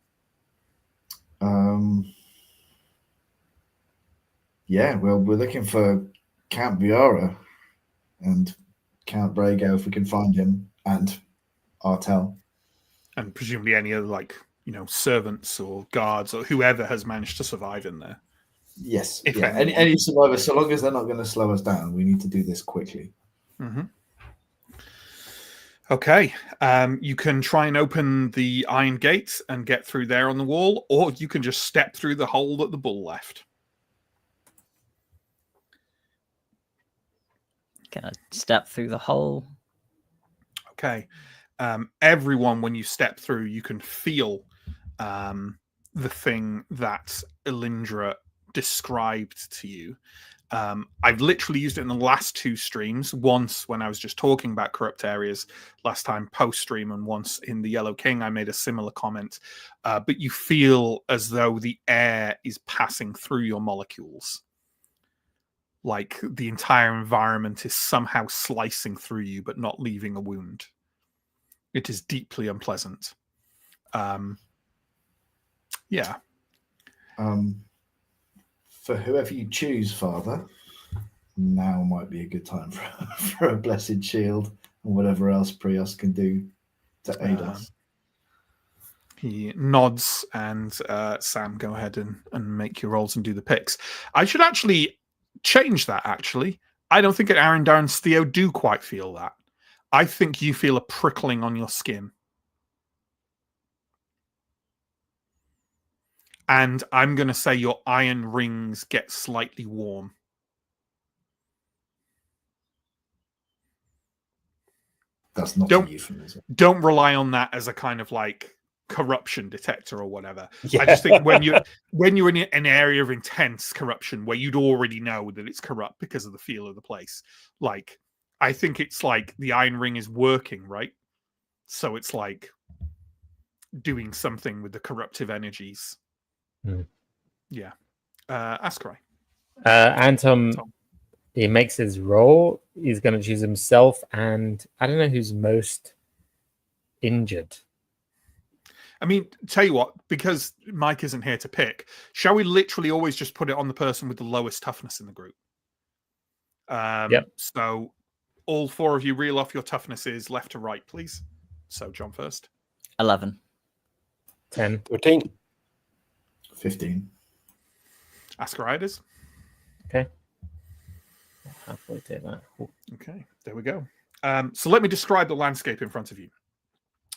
Yeah, well, we're looking for Count Viara and Count Brago if we can find him, and Artel. And presumably any other, servants or guards or whoever has managed to survive in there. Yes. If Yeah. Any survivors, so long as they're not going to slow us down, we need to do this quickly. Mm-hmm. Okay. You can try and open the iron gate and get through there on the wall, or you can just step through the hole that the bull left. Gonna step through the hole. Okay. Everyone, when you step through, you can feel the thing that Elindra described to you. I've literally used it in the last 2 streams. Once when I was just talking about corrupt areas last time post-stream, and once in the Yellow King I made a similar comment. But you feel as though the air is passing through your molecules. Like the entire environment is somehow slicing through you, but not leaving a wound. It is deeply unpleasant. Yeah. For whoever you choose, Father, now might be a good time for a blessed shield and whatever else Prios can do to aid us. He nods, and Sam, go ahead and make your rolls and do the picks. I should actually change that, actually. I don't think Aaron, Darren, Theo do quite feel that. I think you feel a prickling on your skin. And I'm going to say your iron rings get slightly warm. That's not a euphemism. Don't rely on that as a kind of like corruption detector or whatever. Yeah. I just think when you're in an area of intense corruption where you'd already know that it's corrupt because of the feel of the place, like I think it's like the iron ring is working, right? So it's like doing something with the corruptive energies. Yeah. Askrai. Anton, he makes his roll. He's going to choose himself, and I don't know who's most injured. I mean, tell you what, because Mike isn't here to pick, shall we literally always just put it on the person with the lowest toughness in the group? Yep. So all 4 of you reel off your toughnesses left to right, please. So John first. 11. 10. 13. 15. Ascarides. Okay. Halfway take that. Ooh. Okay, there we go. So let me describe the landscape in front of you.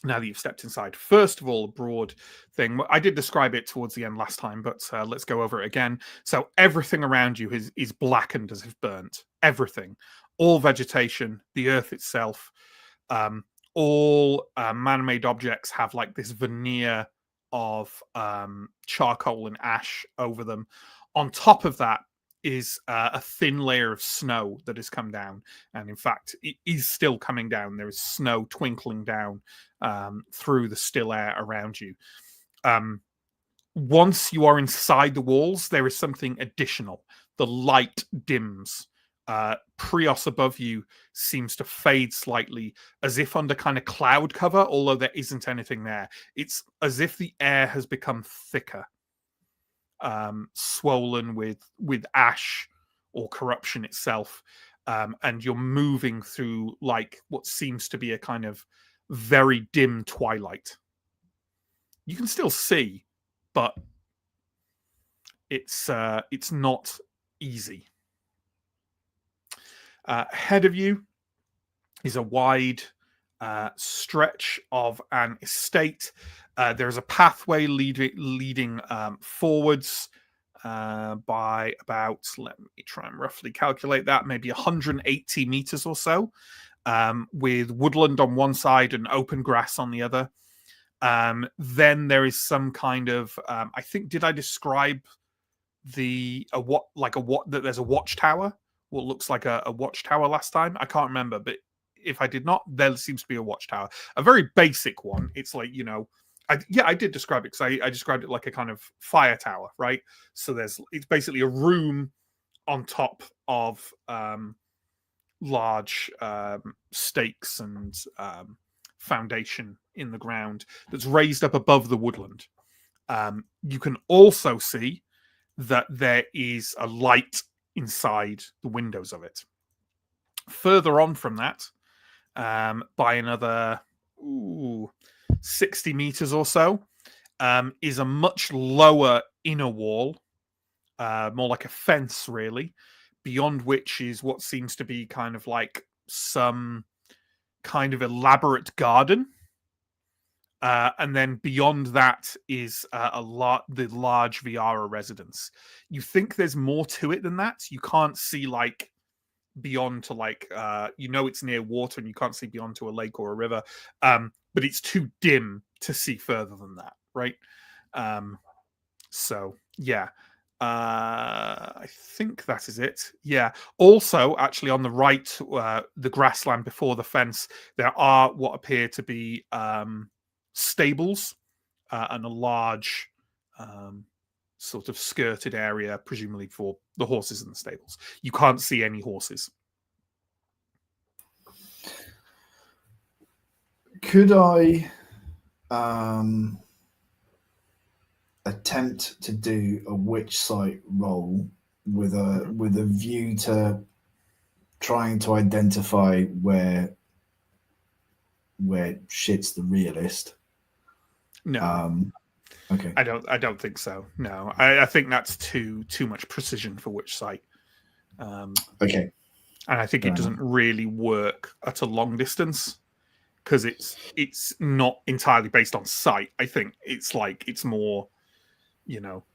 Now that you've stepped inside, first of all, a broad thing. I did describe it towards the end last time, but let's go over it again. So everything around you is blackened as if burnt. Everything, all vegetation, the earth itself, all man-made objects have like this veneer of charcoal and ash over them. On top of that is a thin layer of snow that has come down, and in fact it is still coming down. There is snow twinkling down through the still air around you. Once you are inside the walls, there is something additional. The light dims. Prios above you seems to fade slightly, as if under kind of cloud cover, although there isn't anything there. It's as if the air has become thicker, swollen with ash or corruption itself, and you're moving through like what seems to be a kind of very dim twilight. You can still see, but it's not easy. Ahead of you is a wide stretch of an estate. There's a pathway leading forwards by about, let me try and roughly calculate that, maybe 180 meters or so, with woodland on one side and open grass on the other. Then there is some kind of, I think, did I describe that there's a watchtower? What looks like a watchtower last time? I can't remember, but if I did not, there seems to be a watchtower. A very basic one. It's like, I did describe it because I described it like a kind of fire tower, right? So it's basically a room on top of large stakes and foundation in the ground that's raised up above the woodland. You can also see that there is a light inside the windows of it. Further on from that, by another 60 meters or so, is a much lower inner wall, more like a fence, really, beyond which is what seems to be kind of like some kind of elaborate garden. And then beyond that is the large Viara residence. You think there's more to it than that. You can't see like beyond to like it's near water and you can't see beyond to a lake or a river. But it's too dim to see further than that, right? So yeah. I think that is it. Yeah. Also, actually, on the right, the grassland before the fence, there are what appear to be stables and a large sort of skirted area, presumably for the horses in the stables. You can't see any horses. Could I attempt to do a witch sight roll with a view to trying to identify where shit's the realist? No. Okay. I don't think so. No. I think that's too much precision for witch sight. Okay. And I think it doesn't really work at a long distance because it's not entirely based on sight. I think it's more,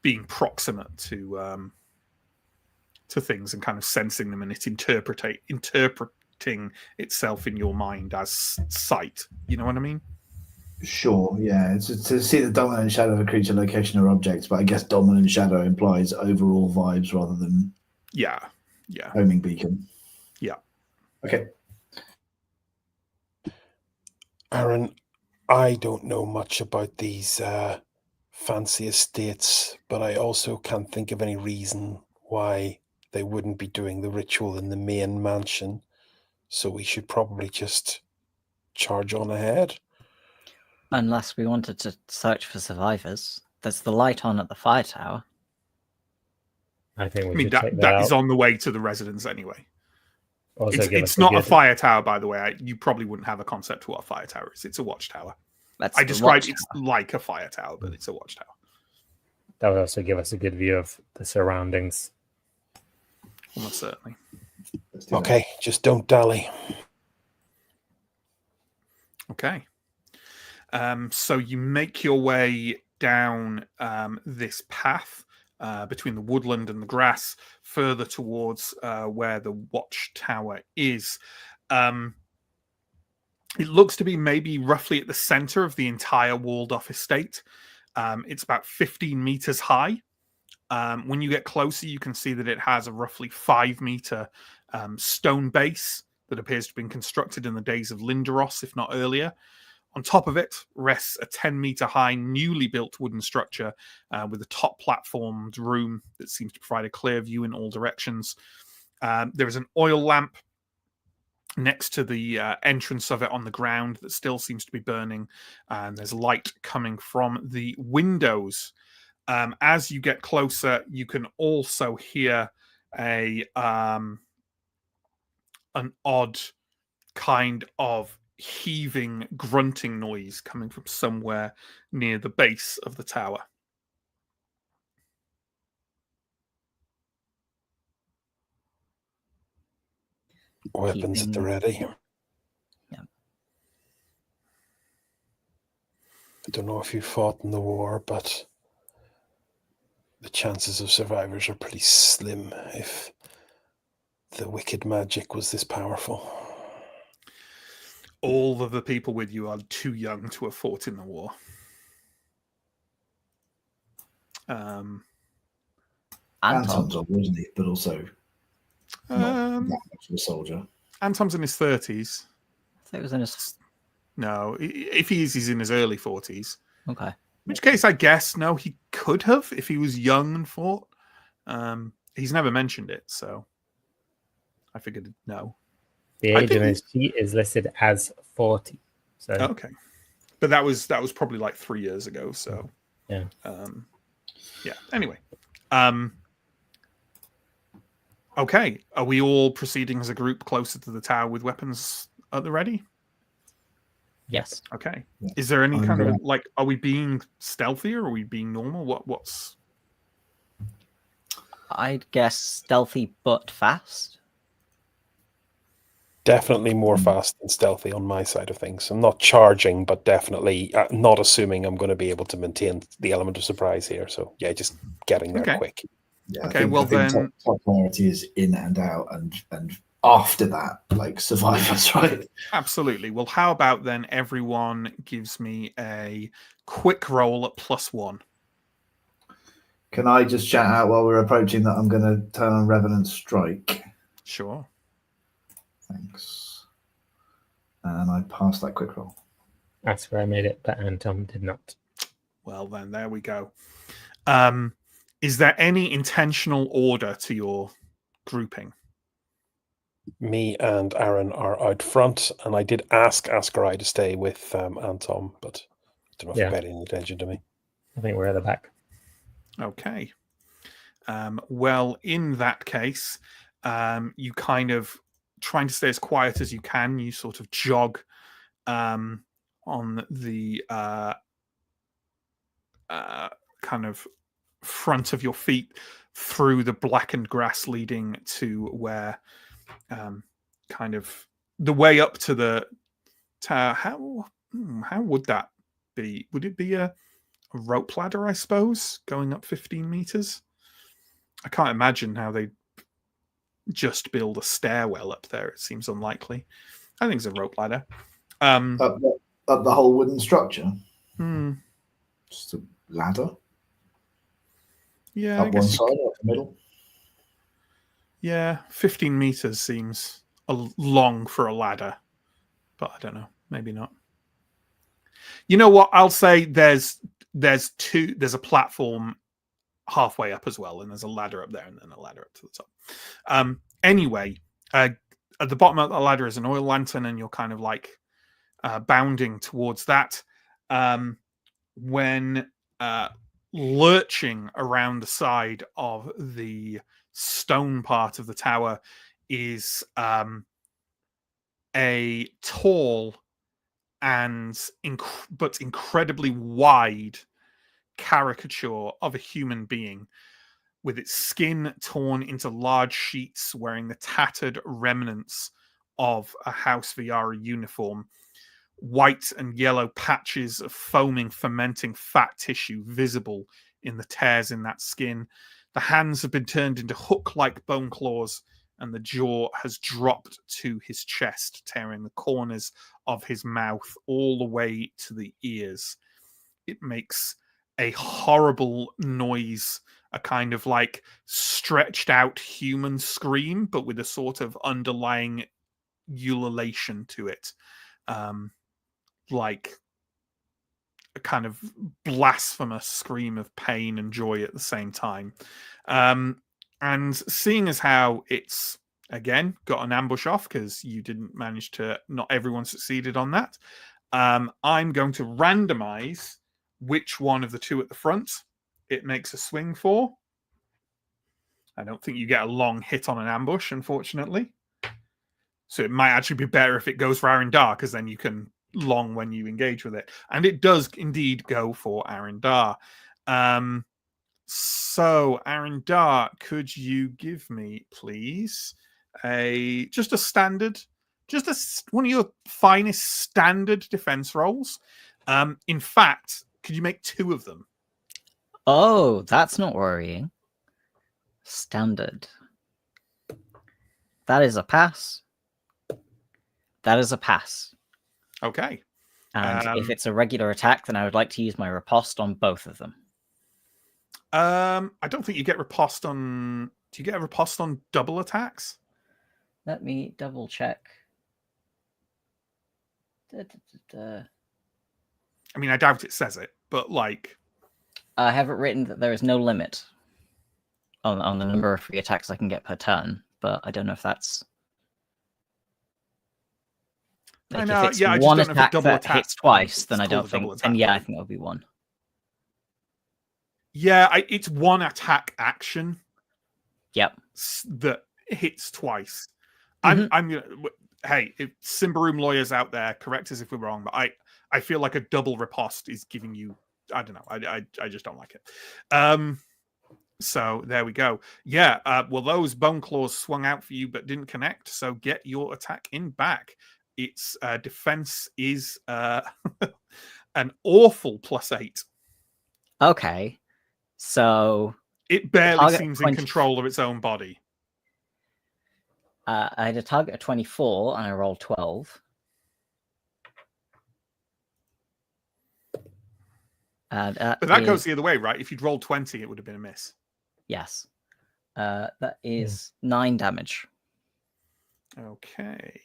being proximate to things and kind of sensing them, and it's interpreting itself in your mind as sight. You know what I mean? Sure, yeah. It's to see the dominant shadow of a creature, location, or object, but I guess dominant shadow implies overall vibes rather than homing beacon. Yeah. Okay. Aaron, I don't know much about these fancy estates, but I also can't think of any reason why they wouldn't be doing the ritual in the main mansion. So we should probably just charge on ahead. Unless we wanted to search for survivors. There's the light on at the fire tower. I think we I mean, should check that that out. is on the way to the residence anyway. Also, It's not a fire tower, by the way. You probably wouldn't have a concept of what a fire tower is. It's a watchtower. I described it's like a fire tower, but it's a watchtower. That would also give us a good view of the surroundings. Almost certainly. Okay, just don't dally. Okay. So you make your way down this path between the woodland and the grass, further towards where the watchtower is. It looks to be maybe roughly at the center of the entire walled-off estate. It's about 15 meters high. When you get closer, you can see that it has a roughly 5-meter stone base that appears to have been constructed in the days of Lindaros, if not earlier. On top of it rests a 10-meter high, newly built wooden structure with a top platformed room that seems to provide a clear view in all directions. There is an oil lamp next to the entrance of it on the ground that still seems to be burning, and there's light coming from the windows. As you get closer, you can also hear an odd kind of heaving, grunting noise coming from somewhere near the base of the tower. Weapons at the ready. Yeah. I don't know if you fought in the war, but the chances of survivors are pretty slim if the wicked magic was this powerful. All of the people with you are too young to have fought in the war. Anton's old, wasn't he? But also not that much of a soldier. Anton's in his 30s. I think it was in his... No, if he is, he's in his early 40s. Okay. In which case, I guess, no, he could have if he was young and fought. He's never mentioned it, so I figured no. The age in his sheet is listed as 40. So okay, but that was probably like 3 years ago. So yeah, yeah. Anyway, okay. Are we all proceeding as a group closer to the tower with weapons at the ready? Yes. Okay. Is there any kind of like? Are we being stealthy or are we being normal? What's? I'd guess stealthy but fast. Definitely more fast than stealthy on my side of things. I'm not charging, but definitely not assuming I'm going to be able to maintain the element of surprise here. So yeah, just getting there quick. Yeah, okay, well then, top priority is in and out, and after that, like survivors, right? Absolutely. Well, how about then everyone gives me a quick roll at +1. Can I just shout out while we're approaching that I'm going to turn on Revenant Strike? Sure. Thanks. And I passed that quick roll. That's where I made it, but Anton did not. Well, then, there we go. Is there any intentional order to your grouping? Me and Aaron are out front, and I did ask Ascarai to stay with Anton, but I don't know if he paid any attention to me. I think we're at the back. Okay. Well, in that case, you kind of trying to stay as quiet as you can. You sort of jog on the kind of front of your feet through the blackened grass, leading to where kind of the way up to the tower. How would that be? Would it be a rope ladder, I suppose, going up 15 meters? I can't imagine how they just build a stairwell up there. It seems unlikely. I think it's a rope ladder. Up the whole wooden structure? Just a ladder? Yeah, up one side or the middle? Yeah, 15 meters seems long for a ladder, but I don't know. Maybe not. You know what? I'll say there's a platform halfway up as well, and there's a ladder up there, and then a ladder up to the top. Anyway, at the bottom of the ladder is an oil lantern, and you're kind of like bounding towards that. when lurching around the side of the stone part of the tower is a tall and but incredibly wide caricature of a human being, with its skin torn into large sheets, wearing the tattered remnants of a House Viara uniform. White and yellow patches of foaming, fermenting fat tissue visible in the tears in that skin. The hands have been turned into hook-like bone claws, and the jaw has dropped to his chest, tearing the corners of his mouth all the way to the ears. It makes a horrible noise, a kind of like stretched out human scream, but with a sort of underlying ululation to it. Like a kind of blasphemous scream of pain and joy at the same time. And seeing as how it's, again, got an ambush off, because you didn't manage to, not everyone succeeded on that, I'm going to randomize which one of the two at the front it makes a swing for. I don't think you get a long hit on an ambush, unfortunately. So it might actually be better if it goes for Arendar, because then you can long when you engage with it. And it does indeed go for Arendar. So, Arendar, could you give me, please, just a standard, one of your finest standard defense rolls? In fact, could you make 2 of them? Oh, that's not worrying. Standard. That is a pass. That is a pass. Okay. And if it's a regular attack, then I would like to use my riposte on both of them. I don't think you get riposte on... Do you get a riposte on double attacks? Let me double check. I mean, I doubt it says it, but like... I have it written that there is no limit on the number of free attacks I can get per turn, but I don't know if that's... Like, I know, if it's yeah, I just one don't know if a attack double that attack hits twice, it's then I called don't a double think... attack, And yeah, I right? think it'll be 1. Yeah, it's one attack action. Yep. That hits twice. Mhm. I'm gonna... Hey, if Symbaroum lawyers out there, correct us if we're wrong, but I feel like a double riposte is giving you... I don't know. I just don't like it. So there we go. Yeah, well, those bone claws swung out for you but didn't connect, so get your attack in back. Its defense is an awful +8. Okay. So... It barely target seems 20... in control of its own body. I had a target of 24, and I rolled 12. But that goes the other way, right? If you'd rolled 20, it would have been a miss. Yes. That is 9 damage. Okay.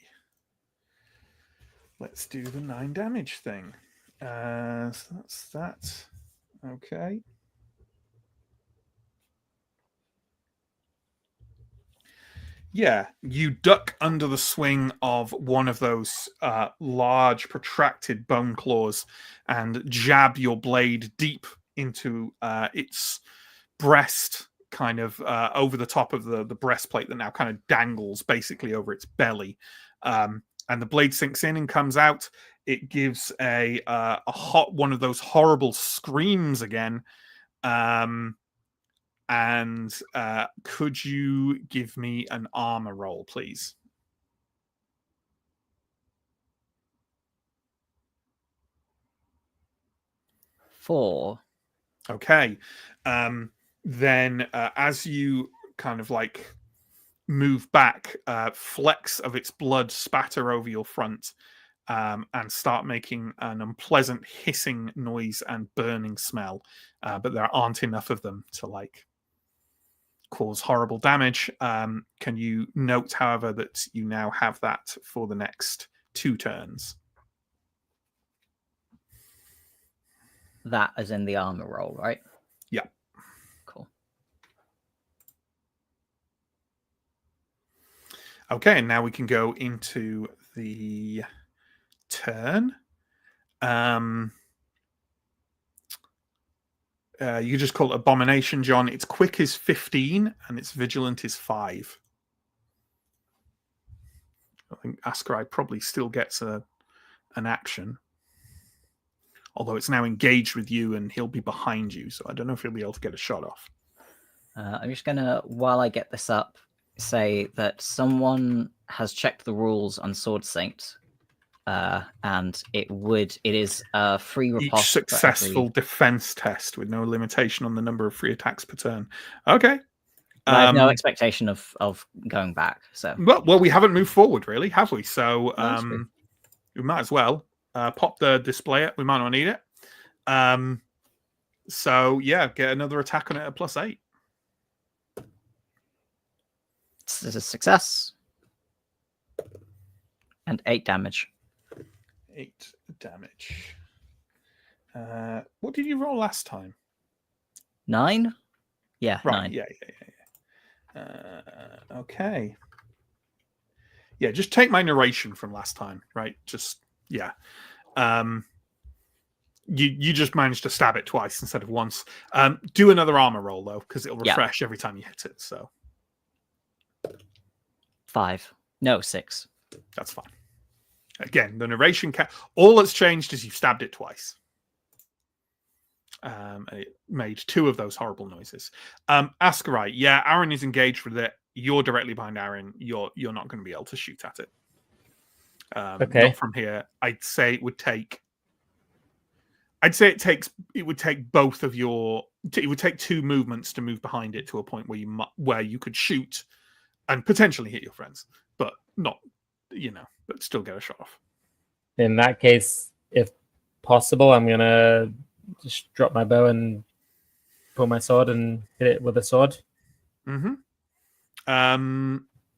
Let's do the 9 damage thing. So that's that. Okay. Yeah, you duck under the swing of one of those large, protracted bone claws and jab your blade deep into its breast, kind of over the top of the breastplate that now kind of dangles basically over its belly. And the blade sinks in and comes out. It gives a one of those horrible screams again. And could you give me an armor roll, please? Four. Okay. Then as you kind of like move back, flecks of its blood spatter over your front and start making an unpleasant hissing noise and burning smell. But there aren't enough of them to like cause horrible damage. Can you note, however, that you now have that for the next 2 turns? That is in the armor roll, right? Yeah. Cool. Okay, and now we can go into the turn. You just call it Abomination, John. Its quick is 15 and its vigilant is 5. I think Askarai probably still gets an action. Although it's now engaged with you and he'll be behind you. So I don't know if he'll be able to get a shot off. I'm just going to, while I get this up, say that someone has checked the rules on Sword Saint. And it is a free riposte. Each successful defense test with no limitation on the number of free attacks per turn. Okay. I have no expectation of going back. So well, we haven't moved forward, really, have we? So we might as well pop the display it. We might not need it. So yeah, get another attack on it at +8. This is a success. And 8 damage. 8 damage. What did you roll last time? 9? Yeah, right. 9. Yeah. Okay. Yeah, just take my narration from last time, right? Just yeah. You just managed to stab it twice instead of once. Do another armor roll though, because it'll refresh every time you hit it. So 5. No, 6. That's fine. Again, the narration all that's changed is you stabbed it twice. It made 2 of those horrible noises. Askarai, yeah, Aaron is engaged with it. You're directly behind Aaron. You're not going to be able to shoot at it. Okay. Not from here. I'd say it would take both of your. It would take 2 movements to move behind it to a point where you could shoot and potentially hit your friends, but not, but still get a shot off. In that case, if possible, I'm gonna just drop my bow and pull my sword and hit it with a sword. Mm-hmm.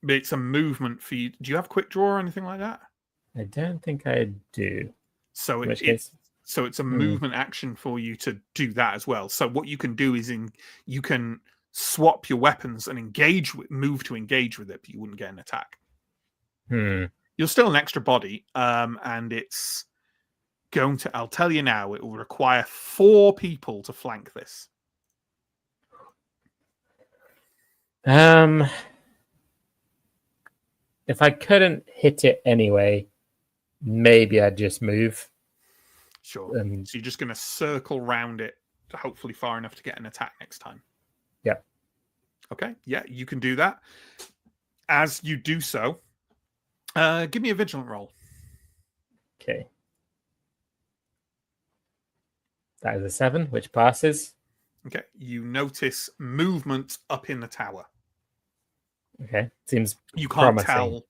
It's a movement for you. Do you have quick draw or anything like that? I don't think I do. So it's a movement action for you to do that as well. So what you can do is you can swap your weapons and move to engage with it, but you wouldn't get an attack. You're still an extra body, and it's going to. I'll tell you now. It will require 4 people to flank this. If I couldn't hit it anyway, maybe I'd just move. Sure. So you're just going to circle round it, hopefully far enough to get an attack next time. Yeah. Okay. Yeah, you can do that. As you do so, give me a vigilant roll. Okay. That is a 7, which passes. Okay. You notice movement up in the tower. Okay. Seems you can't promising.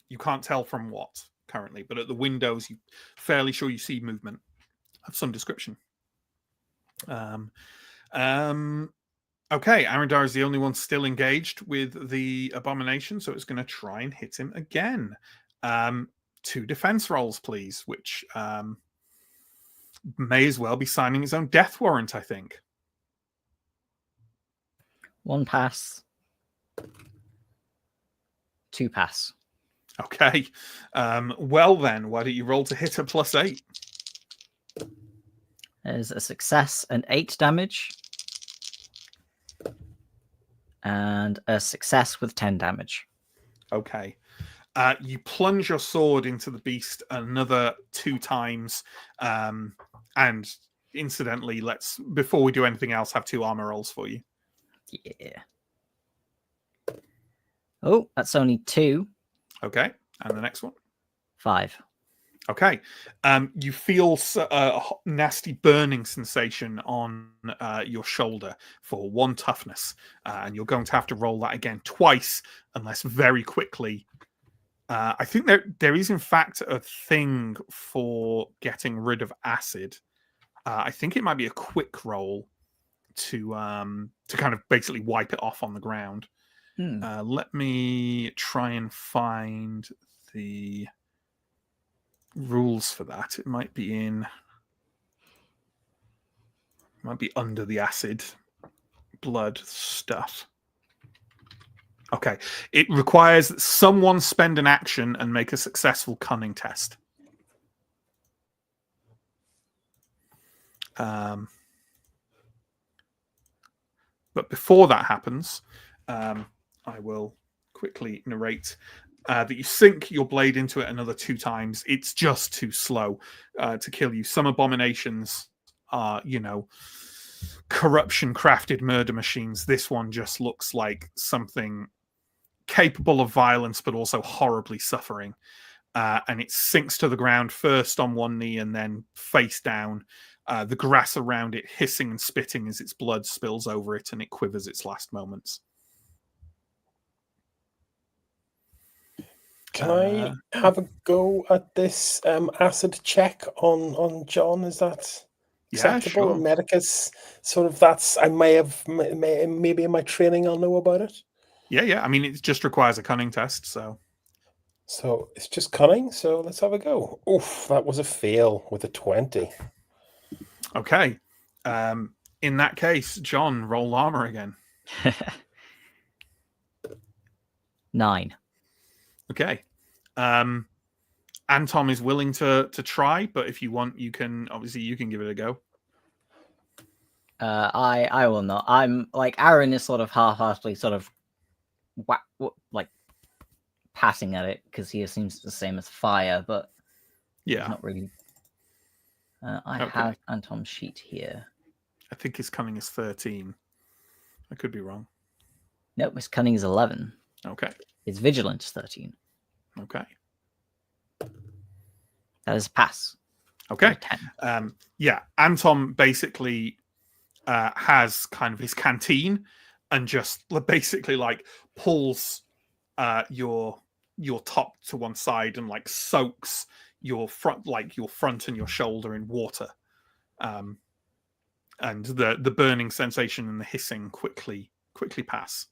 You can't tell from what currently, but at the windows, you're fairly sure you see movement of some description. Okay, Arundar is the only one still engaged with the abomination, so it's going to try and hit him again. 2 defense rolls, please, which may as well be signing his own death warrant, I think. 1 pass. 2 pass. Okay. Well then, why don't you roll to hit a +8? There's a success and 8 damage. And a success with 10 damage. Okay. You plunge your sword into the beast another 2 times. And incidentally, before we do anything else, have 2 armor rolls for you. Yeah. Oh, that's only 2. Okay. And the next one? 5. Okay. You feel a nasty burning sensation on your shoulder for 1 toughness. And you're going to have to roll that again twice, unless very quickly. I think there is, in fact, a thing for getting rid of acid. I think it might be a quick roll to kind of basically wipe it off on the ground. Let me try and find the rules for that. It might be under the acid blood stuff. Okay. It requires that someone spend an action and make a successful cunning test. But before that happens, I will quickly narrate that you sink your blade into it another 2 times. It's just too slow to kill you. Some abominations are, corruption crafted murder machines. This one just looks like something capable of violence, but also horribly suffering. And it sinks to the ground first on one knee and then face down. The grass around it hissing and spitting as its blood spills over it and it quivers its last moments. Can I have a go at this acid check on John? Is that acceptable? Yeah, sure. Medicus, sort of. That's I maybe in my training I'll know about it. Yeah. I mean, it just requires a cunning test, so it's just cunning. So let's have a go. Oof, that was a fail with a 20. okay. In that case, John, roll armor again. 9. Okay. Anton is willing to try, but if you want, you can give it a go. I will not. I'm like Aaron is sort of half-heartedly sort of like passing at it because he assumes it's the same as fire, but Yeah, not really. I Okay. have Anton's sheet here. I think his cunning is 13. I could be wrong. Nope, his cunning is 11. Okay. His vigilance is 13. Okay. That is a pass. Okay. 10. Anton basically has kind of his canteen and just basically like pulls your top to one side and like soaks your front and your shoulder in water, and the burning sensation and the hissing quickly pass.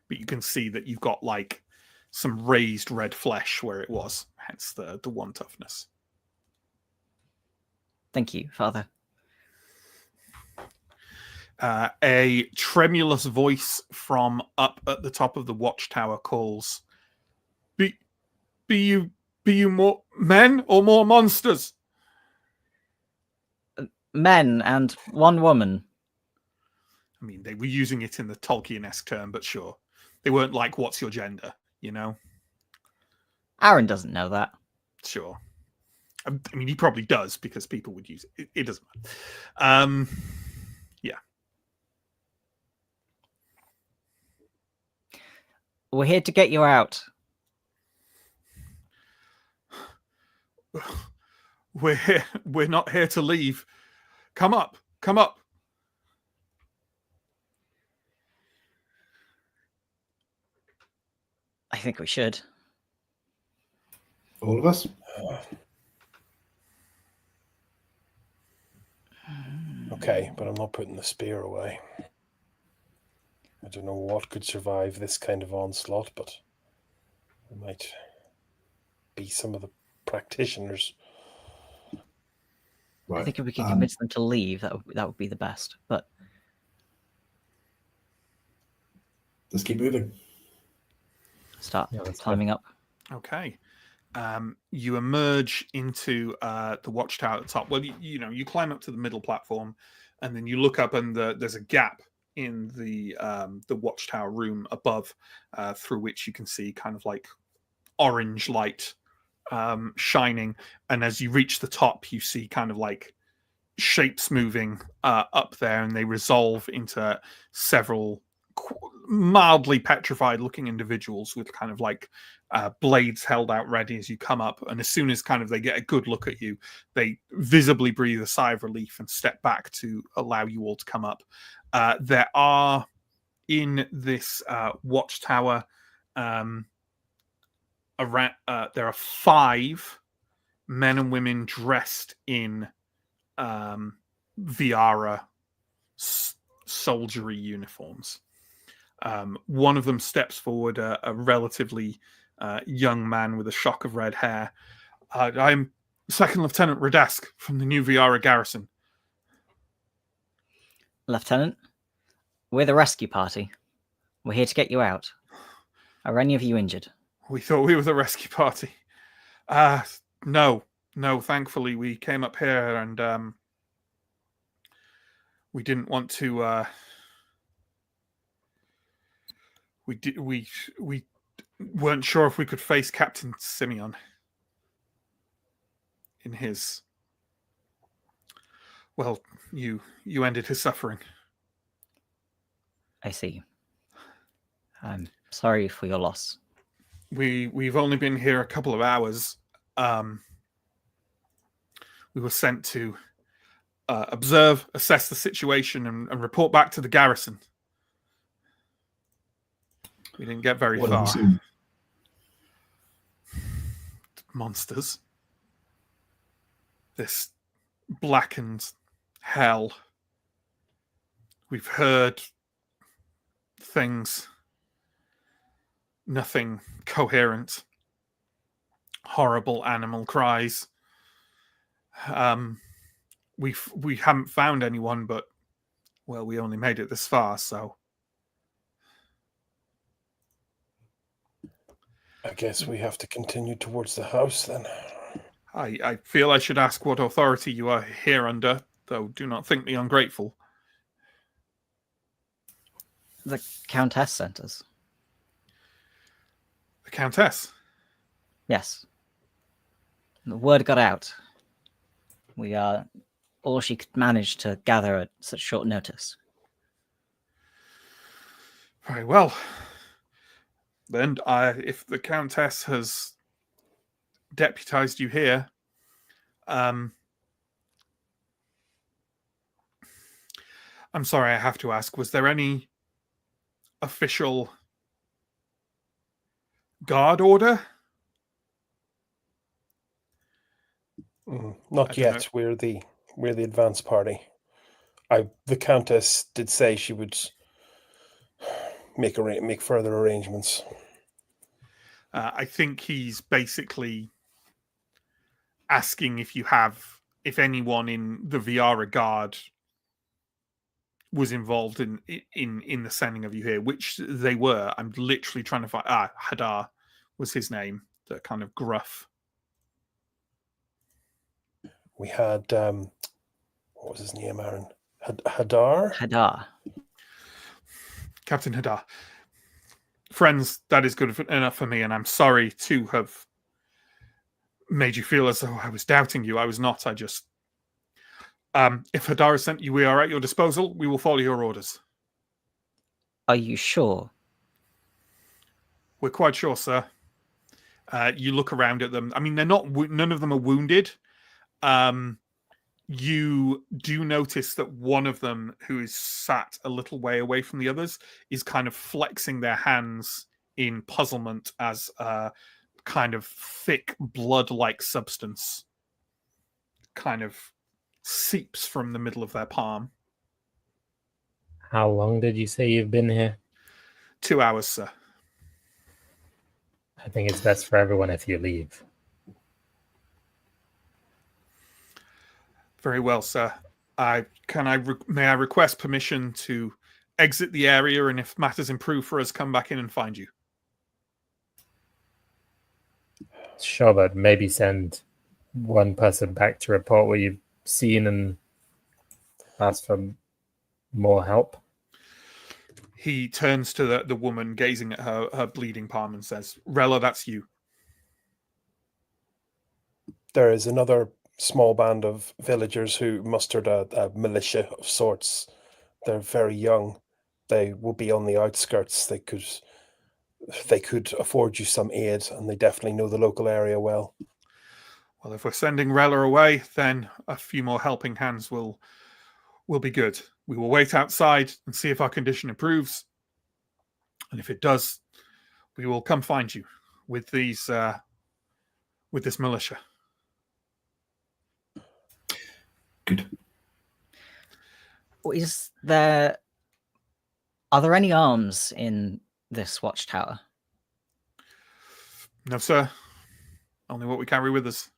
But you can see that you've got like some raised red flesh where it was, hence the 1 toughness. Thank you, Father. A tremulous voice from up at the top of the watchtower calls, Be you more men or more monsters? Men and 1 woman. I mean, they were using it in the Tolkien-esque term, but sure. They weren't like, what's your gender, Aaron doesn't know that. Sure. I mean, he probably does because people would use it. It doesn't matter. Yeah. We're here to get you out. We're here. We're not here to leave. Come up. Come up. I think we should. All of us? Okay, but I'm not putting the spear away. I don't know what could survive this kind of onslaught, but it might be some of the practitioners. Right. I think if we can convince them to leave, that would be the best. But let's keep moving. Start let's climbing up. Okay. You emerge into the watchtower at the top. Well, you climb up to the middle platform, and then you look up, and there's a gap in the watchtower room above, through which you can see kind of like orange light shining. And as you reach the top, you see kind of like shapes moving up there, and they resolve into several mildly petrified looking individuals with kind of like blades held out ready as you come up. And as soon as kind of they get a good look at you, they visibly breathe a sigh of relief and step back to allow you all to come up. There are in this watchtower there are 5 men and women dressed in Viara soldiery uniforms. One of them steps forward, a relatively young man with a shock of red hair. I'm Second Lieutenant Radesk from the New Viara garrison. Lieutenant, We're the rescue party. We're here to get you out. Are any of you injured? We thought we were the rescue party. No, thankfully we came up here and We didn't want to. We weren't sure if we could face Captain Simeon in his. Well, you ended his suffering. I see. I'm sorry for your loss. We've only been here a couple of hours. We were sent to observe, assess the situation, and report back to the garrison. We didn't get very far. Monsters. This blackened hell. We've heard things. Nothing coherent. Horrible animal cries. We haven't found anyone, but well, we only made it this far, so I guess we have to continue towards the house then. I feel I should ask what authority you are here under, though do not think me ungrateful. The Countess sent us. The Countess? Yes. The word got out. We are all she could manage to gather at such short notice. Very well. Then, if the Countess has deputized you here, I'm sorry, I have to ask, was there any official guard order? Not yet. We're the advance party. The Countess did say she would make further arrangements. I think he's basically asking if anyone in the Viara Guard was involved in the sending of you here, which they were. I'm literally trying to find. Hadar was his name. The kind of gruff. We had what was his name, Aaron? Hadar? Hadar. Captain Hadar. Friends, that is good enough for me, and I'm sorry to have made you feel as though I was doubting you. I was not. I just... if Hadar has sent you, we are at your disposal. We will follow your orders. Are you sure? We're quite sure, sir. You look around at them. I mean, they're not... None of them are wounded. You do notice that one of them, who is sat a little way away from the others, is kind of flexing their hands in puzzlement as a kind of thick blood-like substance kind of seeps from the middle of their palm. How long did you say you've been here? 2 hours, sir. I think it's best for everyone if you leave. Very well, sir. May I request permission to exit the area, and if matters improve for us, come back in and find you? Sure, but maybe send one person back to report what you've seen and ask for more help. He turns to the woman gazing at her bleeding palm and says, Rella, that's you. There is another small band of villagers who mustered a militia of sorts. They're very young. They will be on the outskirts. They could afford you some aid, and they definitely know the local area well. Well, if we're sending Rella away, then a few more helping hands will be good. We will wait outside and see if our condition improves. And if it does, we will come find you with this militia. Good. Are there any arms in this watchtower? No, sir. Only what we carry with us.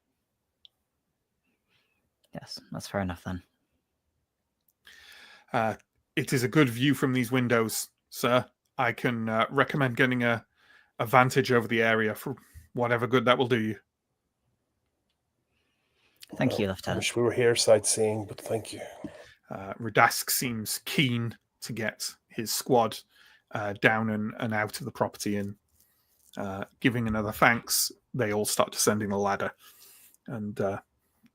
Yes, that's fair enough then. It is a good view from these windows, sir. I can recommend getting a vantage over the area for whatever good that will do you. Thank you, I Lieutenant. wish we were here sightseeing, but thank you. Radask seems keen to get his squad down and out of the property, and giving another thanks, they all start descending the ladder. And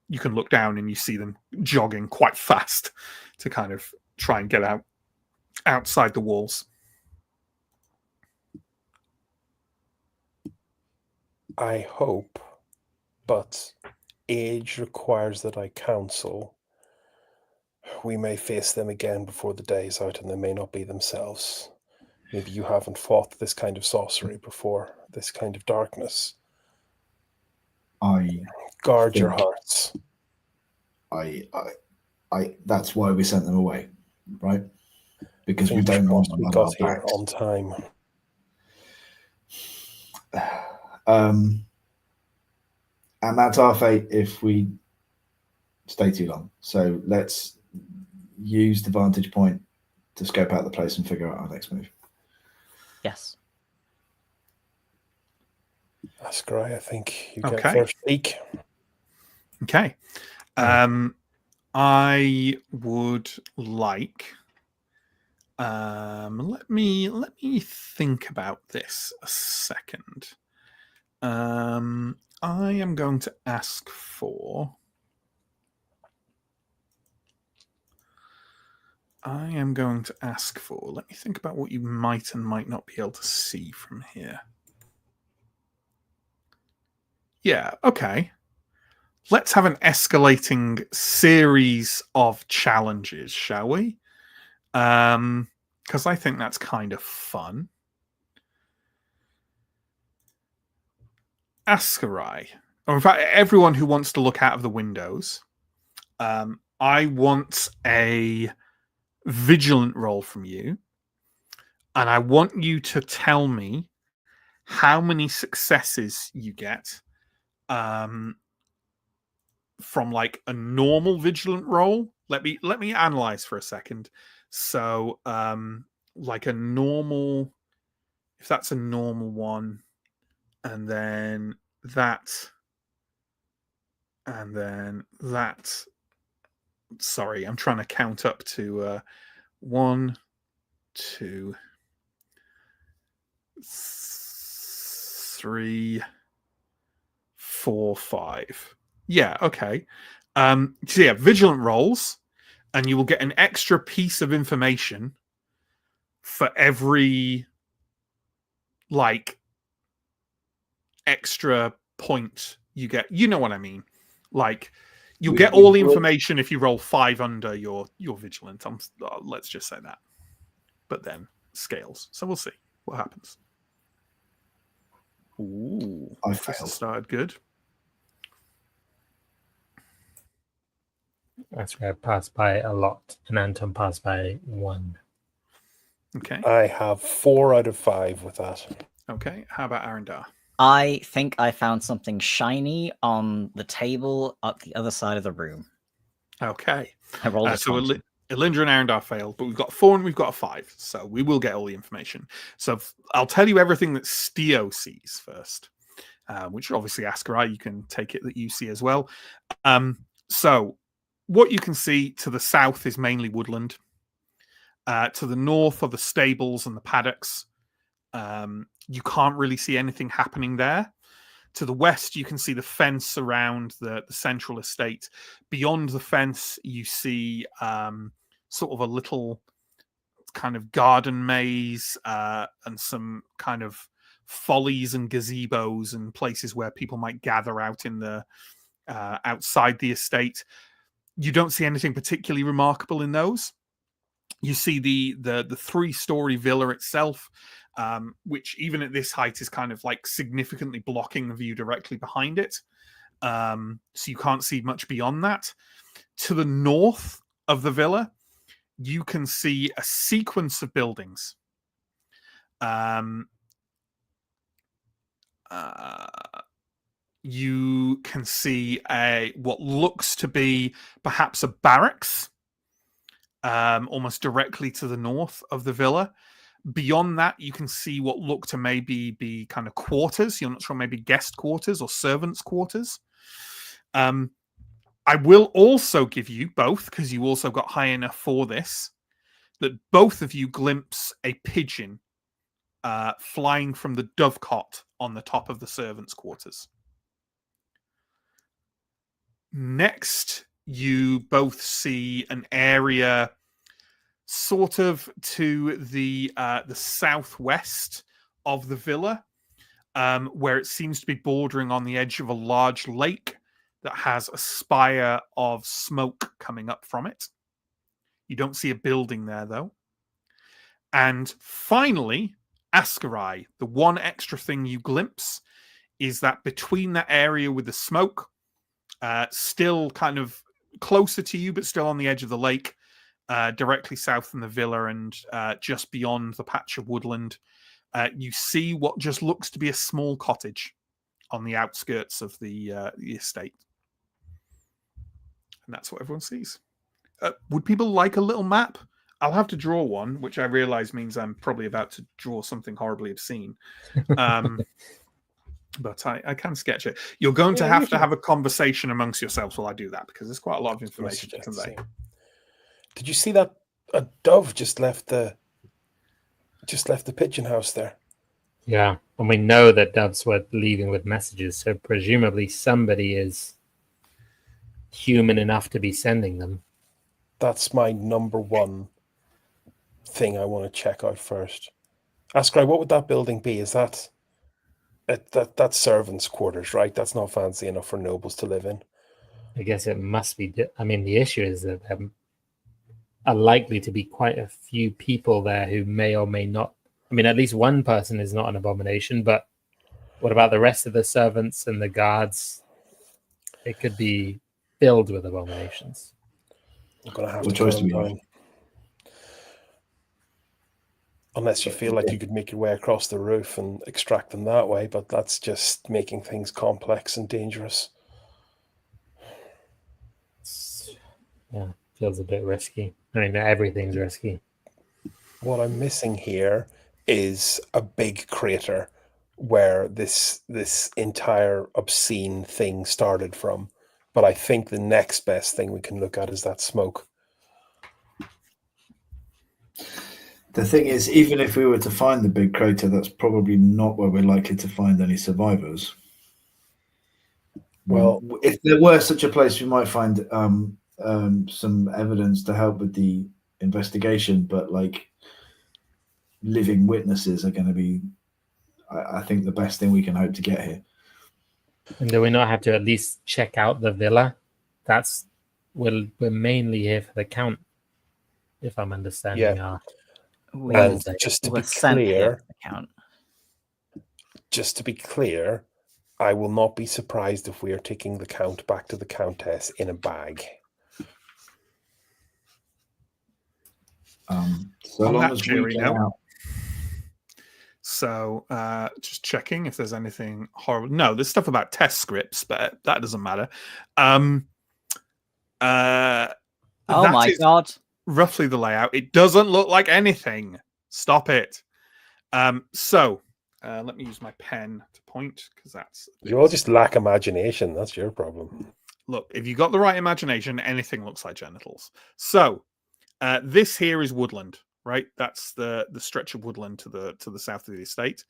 you can look down and you see them jogging quite fast to kind of try and get outside the walls. I hope, but age requires that I counsel. We may face them again before the day is out, and they may not be themselves. Maybe you haven't fought this kind of sorcery before, this kind of darkness. Guard your hearts. That's why we sent them away, right? Because we Fingers don't want crossed them we on got our here backs. on time. And that's our fate if we stay too long. So let's use the vantage point to scope out the place and figure out our next move. Yes. Ascarai, I think you get Okay. first speak. Okay. I would like. Let me think about this a second. I am going to ask for. Let me think about what you might and might not be able to see from here. Yeah, okay. Let's have an escalating series of challenges, shall we? Because I think that's kind of fun. Ascarai, or in fact, everyone who wants to look out of the windows, I want a vigilant roll from you, and I want you to tell me how many successes you get from like a normal vigilant roll. Let me analyze for a second. So like a normal, if that's a normal one, and then that, sorry, I'm trying to count up to 1, 2, 3, 4, 5. Yeah, okay. So yeah, vigilant rolls, and you will get an extra piece of information for every like extra point you get. You know what I mean? Like you'll get all the information if you roll 5 under your vigilant. Let's just say that. But then scales. So we'll see what happens. Ooh, I this failed. started good. That's where I passed by a lot, and Anton passed by 1. Okay. I have 4 out of 5 with that. Okay. How about Arendar? I think I found something shiny on the table up the other side of the room. Okay. I rolled a So 20. Elindra and Arendar failed, but we've got 4 and we've got a 5, so we will get all the information. So I'll tell you everything that Steo sees first, which obviously Ascarai, you can take it that you see as well. So what you can see to the south is mainly woodland. To the north are the stables and the paddocks. You can't really see anything happening there. To the west, you can see the fence around the central estate. Beyond the fence, you see sort of a little kind of garden maze and some kind of follies and gazebos and places where people might gather out in the outside the estate. You don't see anything particularly remarkable in those. You see the 3-story villa itself, which even at this height is kind of like significantly blocking the view directly behind it. So you can't see much beyond that. To the north of the villa, you can see a sequence of buildings. You can see what looks to be perhaps a barracks, almost directly to the north of the villa. Beyond that, you can see what look to maybe be kind of quarters. You're not sure, maybe guest quarters or servants' quarters. I I will also give you both, because you also got high enough for this, that both of you glimpse a pigeon flying from the dovecot on the top of the servants' quarters. Next, you both see an area sort of to the southwest of the villa, where it seems to be bordering on the edge of a large lake that has a spire of smoke coming up from it. You don't see a building there, though. And finally, Ascarai, the one extra thing you glimpse is that between that area with the smoke, still kind of closer to you, but still on the edge of the lake, directly south from the villa and just beyond the patch of woodland, you see what just looks to be a small cottage on the outskirts of the estate. And that's what everyone sees. Would people like a little map? I'll have to draw one, which I realize means I'm probably about to draw something horribly obscene. But I can sketch it. You're going to have a conversation amongst yourselves while I do that, because there's quite a lot of information to convey. Did you see that a dove just left the pigeon house there? Yeah, and we know that doves were leaving with messages, so presumably somebody is human enough to be sending them. That's my number one thing I want to check out first. Ascry, what would that building be? Is that servants' quarters, right? That's not fancy enough for nobles to live in. I guess it must be. I mean, the issue is that there are likely to be quite a few people there who may or may not. I mean, at least one person is not an abomination, but what about the rest of the servants and the guards? It could be filled with abominations. I'm going to have to cut them down. Unless you feel like you could make your way across the roof and extract them that way, but that's just making things complex and dangerous. Yeah, feels a bit risky. I mean, everything's risky. What I'm missing here is a big crater where this entire obscene thing started from. But I think the next best thing we can look at is that smoke. The thing is, even if we were to find the big crater, that's probably not where we're likely to find any survivors. Well, if there were such a place, we might find some evidence to help with the investigation, but like living witnesses are going to be, I think, the best thing we can hope to get here. And do we not have to at least check out the villa? We're mainly here for the count, if I'm understanding. Yeah. And just to be clear, I will not be surprised if we are taking the count back to the countess in a bag. So long as we get out. So, just checking if there's anything horrible. No, there's stuff about test scripts, but that doesn't matter. Oh my god. Roughly the layout. It doesn't look like anything. Stop it. So, let me use my pen to point, because that's... You all just lack imagination. That's your problem. Look, if you got the right imagination, anything looks like genitals. So, this here is woodland. Right, that's the stretch of woodland to the south of the estate.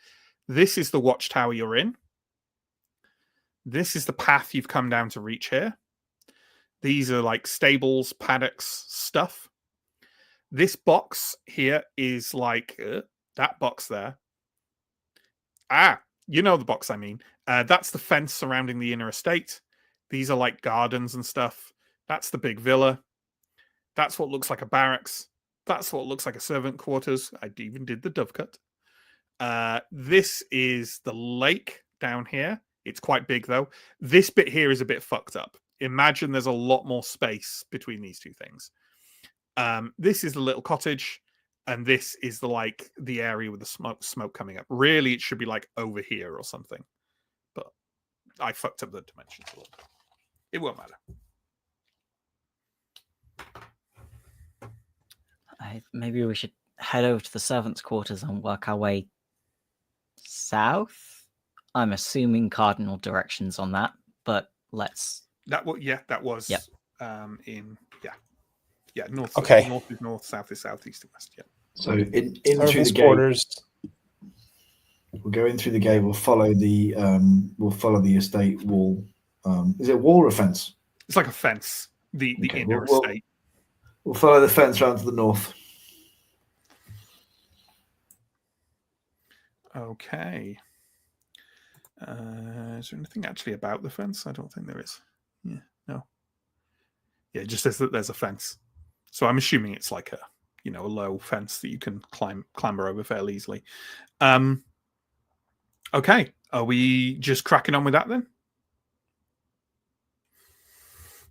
This is the watchtower you're in. This is the path you've come down to reach here. These are like stables, paddocks, stuff. This box here is like that box there. You know the box I mean. That's the fence surrounding the inner estate. These are like gardens and stuff. That's the big villa. That's what looks like a barracks. That's what looks like a servant quarters. I even did the dovecot. This is the lake down here. It's quite big, though. This bit here is a bit fucked up. Imagine there's a lot more space between these two things. This is the little cottage, and this is the area with the smoke coming up. Really, it should be like over here or something. But I fucked up the dimensions a little bit. It won't matter. Maybe we should head over to the servants' quarters and work our way south. I'm assuming cardinal directions on that, but let's That was Yep. north. Okay. North is north, south is south, east and west. Yeah. So in through the Servants' gate, quarters. we'll go in through the gate. We'll follow the estate wall. Is it a wall or a fence? It's like a fence. The Okay, inner we'll estate. We'll follow the fence around to the north. Okay. Is there anything actually about the fence? I don't think there is. Yeah, no. Yeah, it just says that there's a fence. So I'm assuming it's like a low fence that you can clamber over fairly easily. Okay. Are we just cracking on with that then?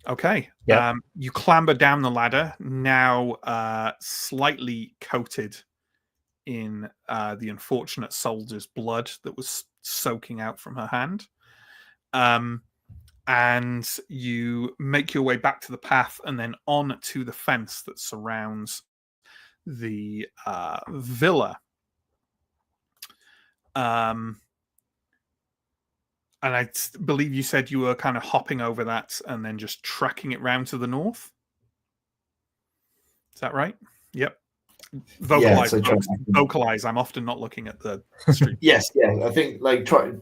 Okay. Yep. You clamber down the ladder, now slightly coated in the unfortunate soldier's blood that was soaking out from her hand. And you make your way back to the path and then on to the fence that surrounds the villa. And I believe you said you were kind of hopping over that and then just tracking it round to the north. Is that right? Yep. Vocalize, so folks. Vocalize. I'm often not looking at the street. Yes, yeah. I think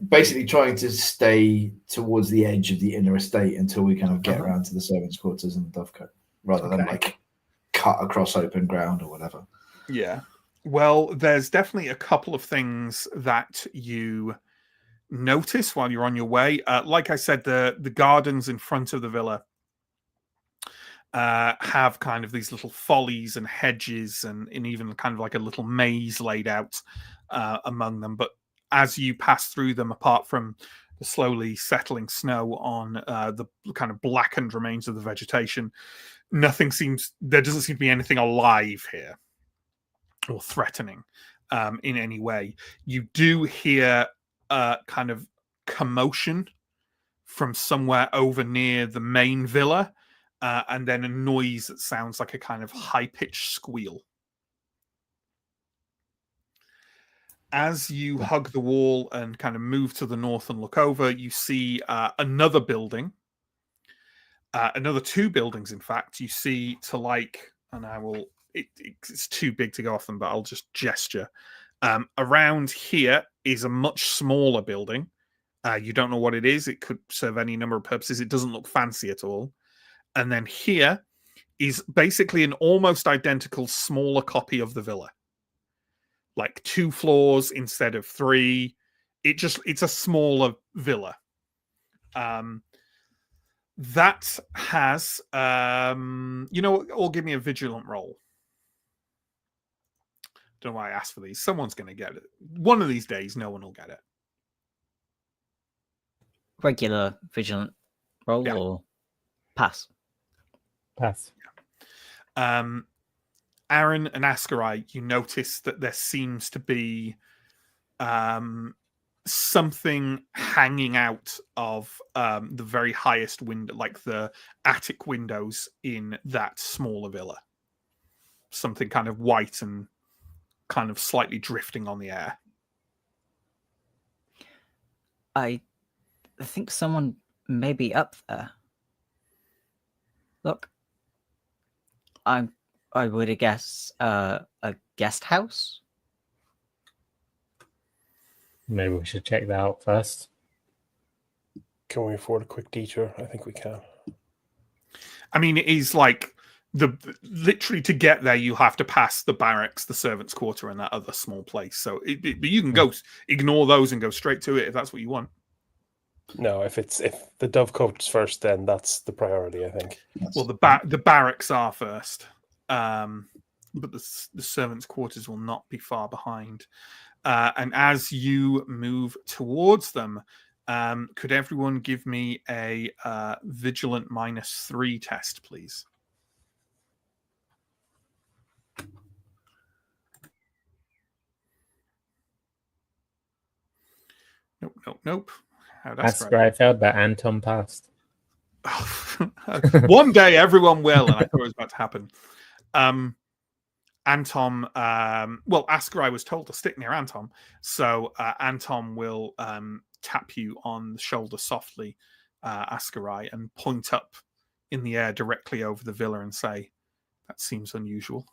basically trying to stay towards the edge of the inner estate until we kind of get around to the servants' quarters and the dovecote, rather than like cut across open ground or whatever. Yeah. Well, there's definitely a couple of things that you notice while you're on your way. Like I said, the gardens in front of the villa have kind of these little follies and hedges and even kind of like a little maze laid out among them. But as you pass through them, apart from the slowly settling snow on the kind of blackened remains of the vegetation, there doesn't seem to be anything alive here or threatening in any way. You do hear kind of commotion from somewhere over near the main villa. And then a noise that sounds like a kind of high-pitched squeal. As you hug the wall and kind of move to the north and look over, you see another building. Another two buildings, in fact. You see and I will... It's too big to go off them, but I'll just gesture. Around here is a much smaller building. You don't know what it is. It could serve any number of purposes. It doesn't look fancy at all. And then here is basically an almost identical smaller copy of the villa. Like 2 floors instead of 3. It's a smaller villa. That has or give me a vigilant roll. Don't know why I asked for these. Someone's gonna get it. One of these days, no one will get it. Regular vigilant roll or pass? Pass. Aaron and Ascarai, you notice that there seems to be something hanging out of the very highest window, like the attic windows in that smaller villa. Something kind of white and kind of slightly drifting on the air. I think someone may be up there. Look. I would guess a guest house. Maybe we should check that out first. Can we afford a quick detour? I think we can. I mean, it is like literally to get there, you have to pass the barracks, the servants' quarter, and that other small place. So, but you can go ignore those and go straight to it if that's what you want. No, if the dovecote's first, then that's the priority, I think. Well, the barracks are first, but the servants' quarters will not be far behind. And as you move towards them, could everyone give me a vigilant -3 test, please? Nope. Ascarai failed, but Anton passed. One day everyone will, and I thought it was about to happen. Anton, Ascarai was told to stick near Anton, so Anton will tap you on the shoulder softly Ascarai, and point up in the air directly over the villa and say, "That seems unusual."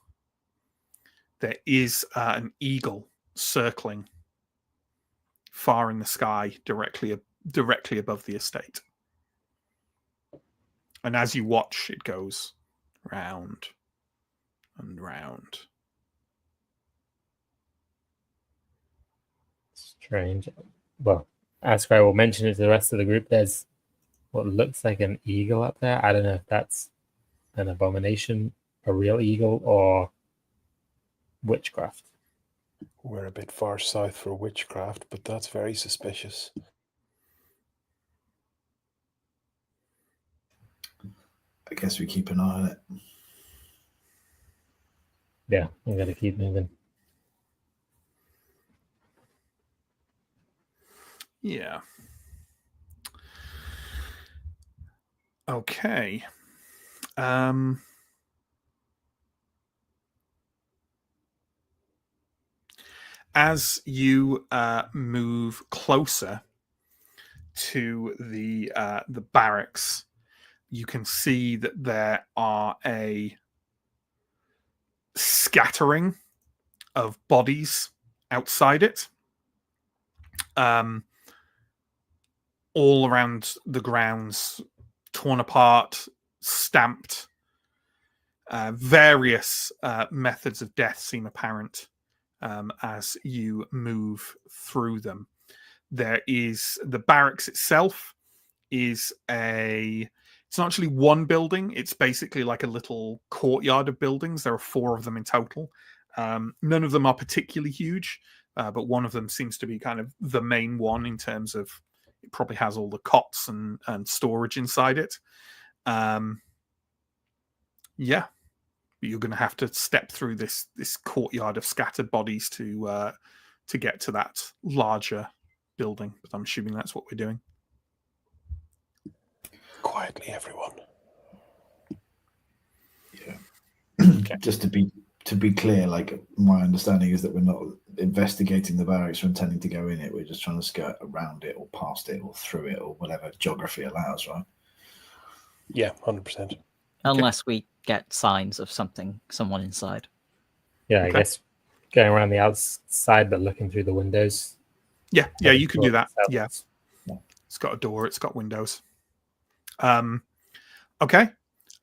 There is an eagle circling far in the sky, directly above the estate. And as you watch, it goes round and round. Strange. Well, Ascry will mention it to the rest of the group. There's what looks like an eagle up there. I don't know if that's an abomination, a real eagle, or witchcraft. We're a bit far south for witchcraft, but that's very suspicious. I guess we keep an eye on it. Yeah, I'm going to keep moving. Yeah. Okay. As you move closer to the barracks, you can see that there are a scattering of bodies outside it, all around the grounds, torn apart, stamped. Various methods of death seem apparent as you move through them. There is the barracks itself is it's not actually one building. It's basically like a little courtyard of buildings. There are 4 of them in total. None of them are particularly huge, but one of them seems to be kind of the main one in terms of it probably has all the cots and storage inside it. Yeah, but you're going to have to step through this courtyard of scattered bodies to get to that larger building. But I'm assuming that's what we're doing. Quietly, everyone. Yeah. Just to be clear, like my understanding is that we're not investigating the barracks or intending to go in it. We're just trying to skirt around it or past it or through it or whatever geography allows, right? Yeah, 100%. Unless we get signs of someone inside. Yeah, I guess going around the outside but looking through the windows. Yeah, you can do that. Yeah. Yeah. It's got a door, it's got windows. Okay.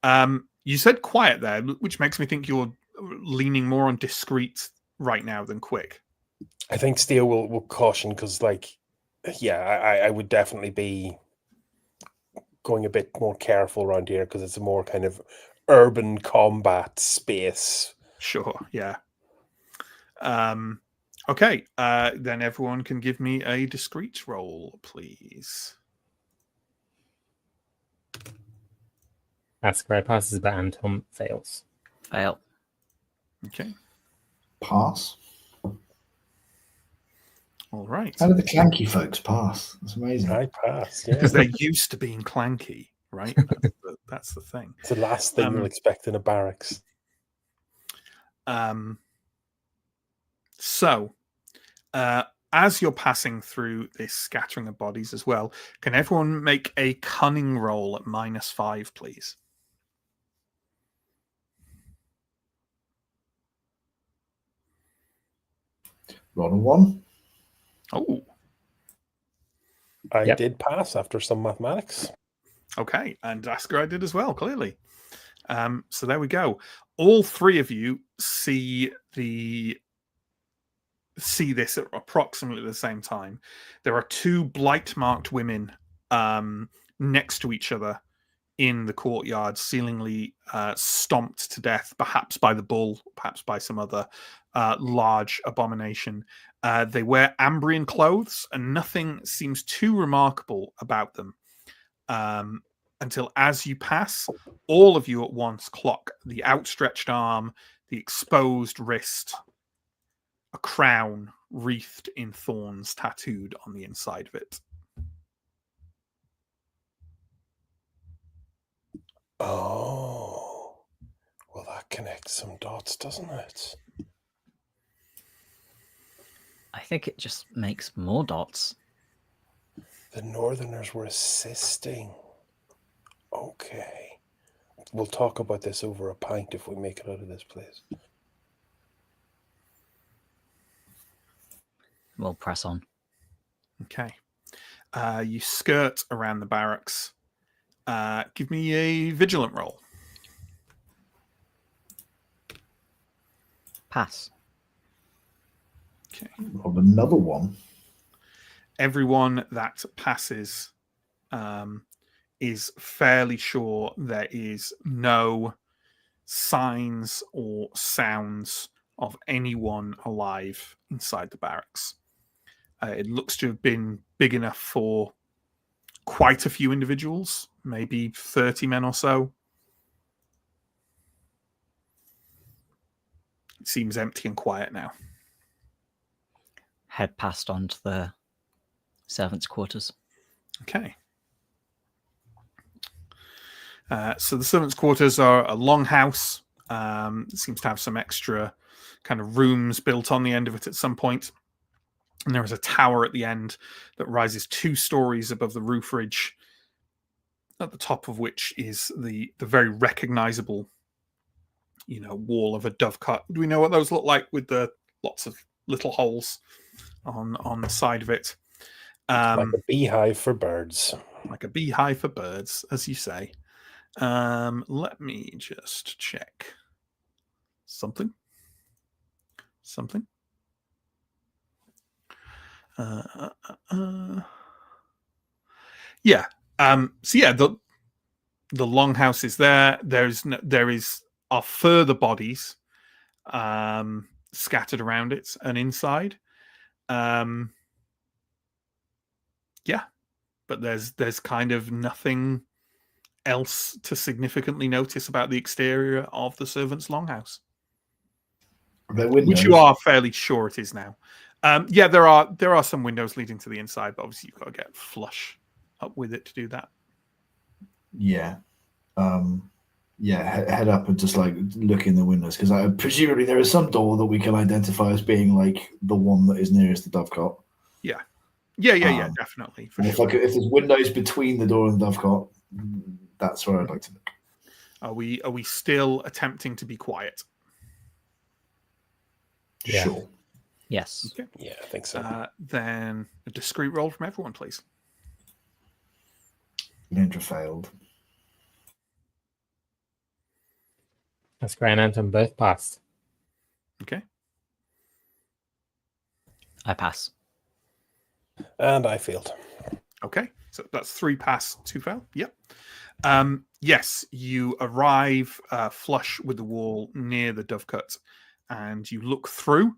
You said quiet there, which makes me think you're leaning more on discreet right now than quick. I think Steele will caution because, like, I would definitely be going a bit more careful around here because it's a more kind of urban combat space. Sure, yeah. Okay, then everyone can give me a discreet roll, please. Ascry passes, but Anton fails. Fail. Okay, Pass. all right. How did the clanky folks pass? That's amazing. I pass, yeah. Because they're used to being clanky, right? That's the thing. It's the last thing you'll expect in a barracks. So, as you're passing through this scattering of bodies as well, can everyone make a cunning roll at -5, please? Roll a 1. Oh, I did pass after some mathematics. okay. And Asker did as well, clearly. So there we go. All 3 of you see this at approximately the same time. There are 2 blight-marked women next to each other in the courtyard, seemingly stomped to death, perhaps by the bull, perhaps by some other large abomination. They wear Ambrian clothes, and nothing seems too remarkable about them. Until as you pass, all of you at once clock the outstretched arm, the exposed wrist, a crown wreathed in thorns tattooed on the inside of it. Oh, well, that connects some dots, doesn't it? I think it just makes more dots. The Northerners were assisting. Okay. We'll talk about this over a pint if we make it out of this place. We'll press on. Okay. You skirt around the barracks. Give me a vigilant roll. Pass. Okay. Rob another one. Everyone that passes is fairly sure there is no signs or sounds of anyone alive inside the barracks. It looks to have been big enough for quite a few individuals, maybe 30 men or so. It seems empty and quiet now. Head passed on to the servants' quarters. Okay. So the servants' quarters are a long house. It seems to have some extra kind of rooms built on the end of it at some point. And there is a tower at the end that rises 2 stories above the roof ridge, at the top of which is the very recognizable, wall of a dovecot. Do we know what those look like with the lots of little holes on the side of it? Like a beehive for birds. Like a beehive for birds, as you say. Let me just check something. Yeah. So yeah, the longhouse is there. There are further bodies scattered around it and inside. Yeah, but there's kind of nothing else to significantly notice about the exterior of the servants' longhouse, which you are fairly sure it is now. Yeah, there are some windows leading to the inside, but obviously you've got to get flush up with it to do that. Yeah. Head up and just like look in the windows, because presumably there is some door that we can identify as being like the one that is nearest the dovecot. Yeah, definitely. For if sure. If there's windows between the door and the dovecot, that's where I'd like to look. Are we still attempting to be quiet? Yeah. Sure. Yes. Okay. Yeah, I think so. Then a discreet roll from everyone, please. Ninja failed. That's great. And Anton both passed. Okay. I pass. And I failed. Okay. So that's 3 pass, 2 fail. Yep. Yes, you arrive flush with the wall near the dovecot, and you look through.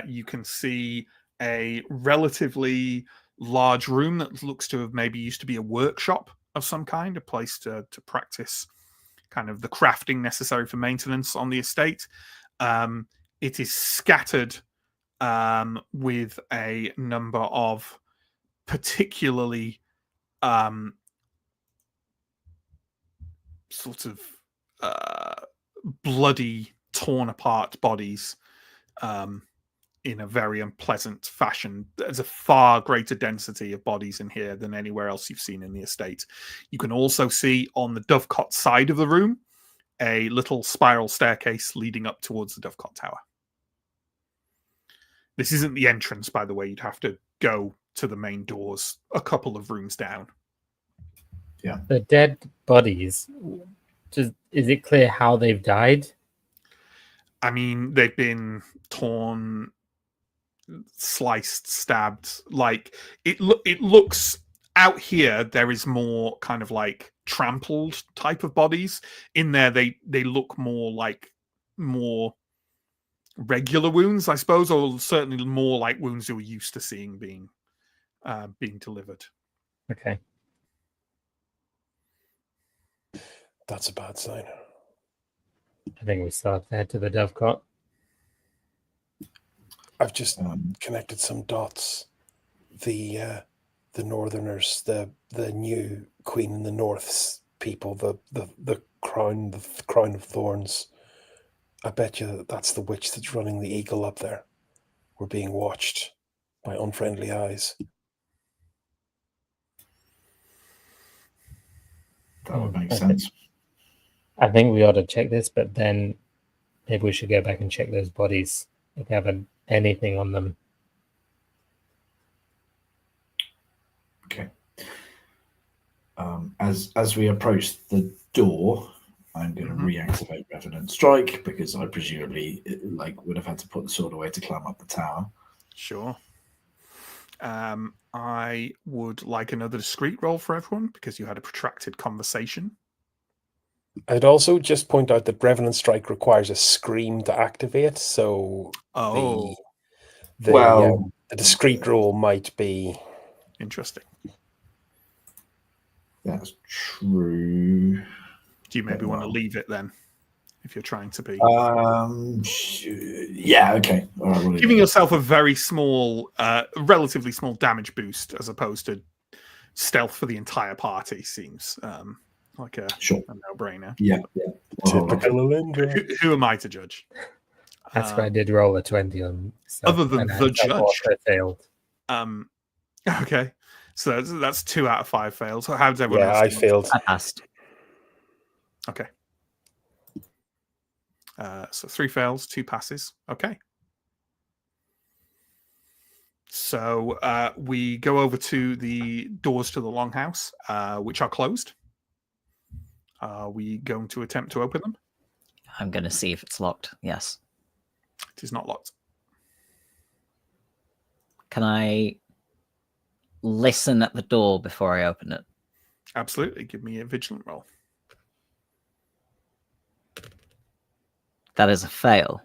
You can see a relatively large room that looks to have maybe used to be a workshop of some kind, a place to practice kind of the crafting necessary for maintenance on the estate. It is scattered with a number of particularly sort of bloody, torn apart bodies in a very unpleasant fashion. There's a far greater density of bodies in here than anywhere else you've seen in the estate. You can also see on the dovecot side of the room a little spiral staircase leading up towards the dovecot tower. This isn't the entrance, by the way. You'd have to go to the main doors a couple of rooms down. Yeah. The dead bodies, is it clear how they've died? I mean, they've been torn, sliced, stabbed. Like it looks out here. There is more kind of like trampled type of bodies. In there, they look more regular wounds, I suppose, or certainly more like wounds you're used to seeing being delivered. Okay. That's a bad sign. I think we still have to head to the dovecot. I've just connected some dots. The Northerners, the new Queen in the North's people, the crown of thorns. I bet you that's the witch that's running the eagle up there. We're being watched by unfriendly eyes. That would make sense. I think we ought to check this, but then maybe we should go back and check those bodies if they have anything on them. Okay. As we approach the door, I'm going to reactivate Revenant Strike because I presumably would have had to put the sword away to climb up the tower. Sure. I would like another discreet roll for everyone because you had a protracted conversation. I'd also just point out that Revenant Strike requires a scream to activate, so the discreet roll might be interesting. That's true. Do you maybe want to leave it then, if you're trying to be? Yeah, okay. All right, giving yourself a very small, relatively small damage boost as opposed to stealth for the entire party seems like a no-brainer. Yeah. Typical Alindra. Who am I to judge? That's why I did roll a 20 on stealth, other than the judge. Also failed. Okay, so that's 2 out of 5 fails. So how does everyone else? I failed. I passed. Okay. So 3 fails, 2 passes. Okay. So we go over to the doors to the longhouse, which are closed. Are we going to attempt to open them? I'm going to see if it's locked. Yes. It is not locked. Can I listen at the door before I open it? Absolutely. Give me a vigilant roll. That is a fail.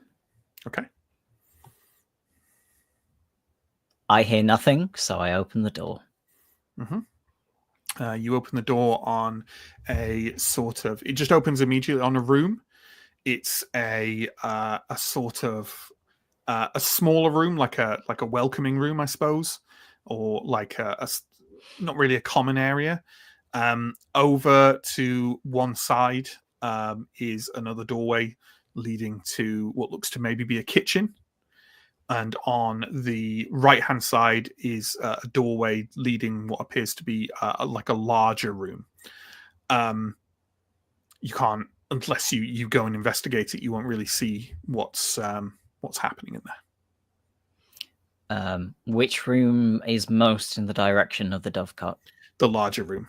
Okay. I hear nothing, so I open the door. You open the door on a sort of... It just opens immediately on a room. It's a sort of a smaller room, like a welcoming room, I suppose, or like a not really a common area. Over to one side is another doorway leading to what looks to maybe be a kitchen. And on the right-hand side is a doorway leading what appears to be like a larger room. You can't, unless you go and investigate it, you won't really see what's happening in there. Which room is most in the direction of the dovecot? The larger room.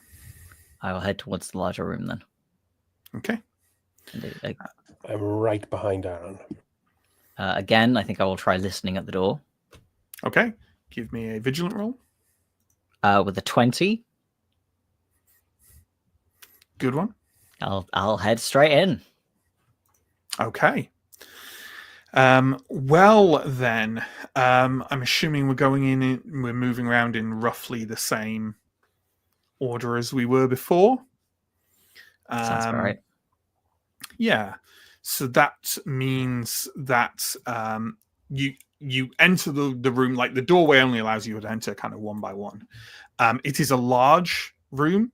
I will head towards the larger room then. Okay. I'm right behind Aaron. Again, I think I will try listening at the door. Okay. Give me a vigilant roll. With a 20. Good one. I'll head straight in. Okay. Well then, I'm assuming we're going in. We're moving around in roughly the same order as we were before. Sounds all right. Yeah. So that means that you enter the room, like the doorway only allows you to enter kind of one by one. It is a large room.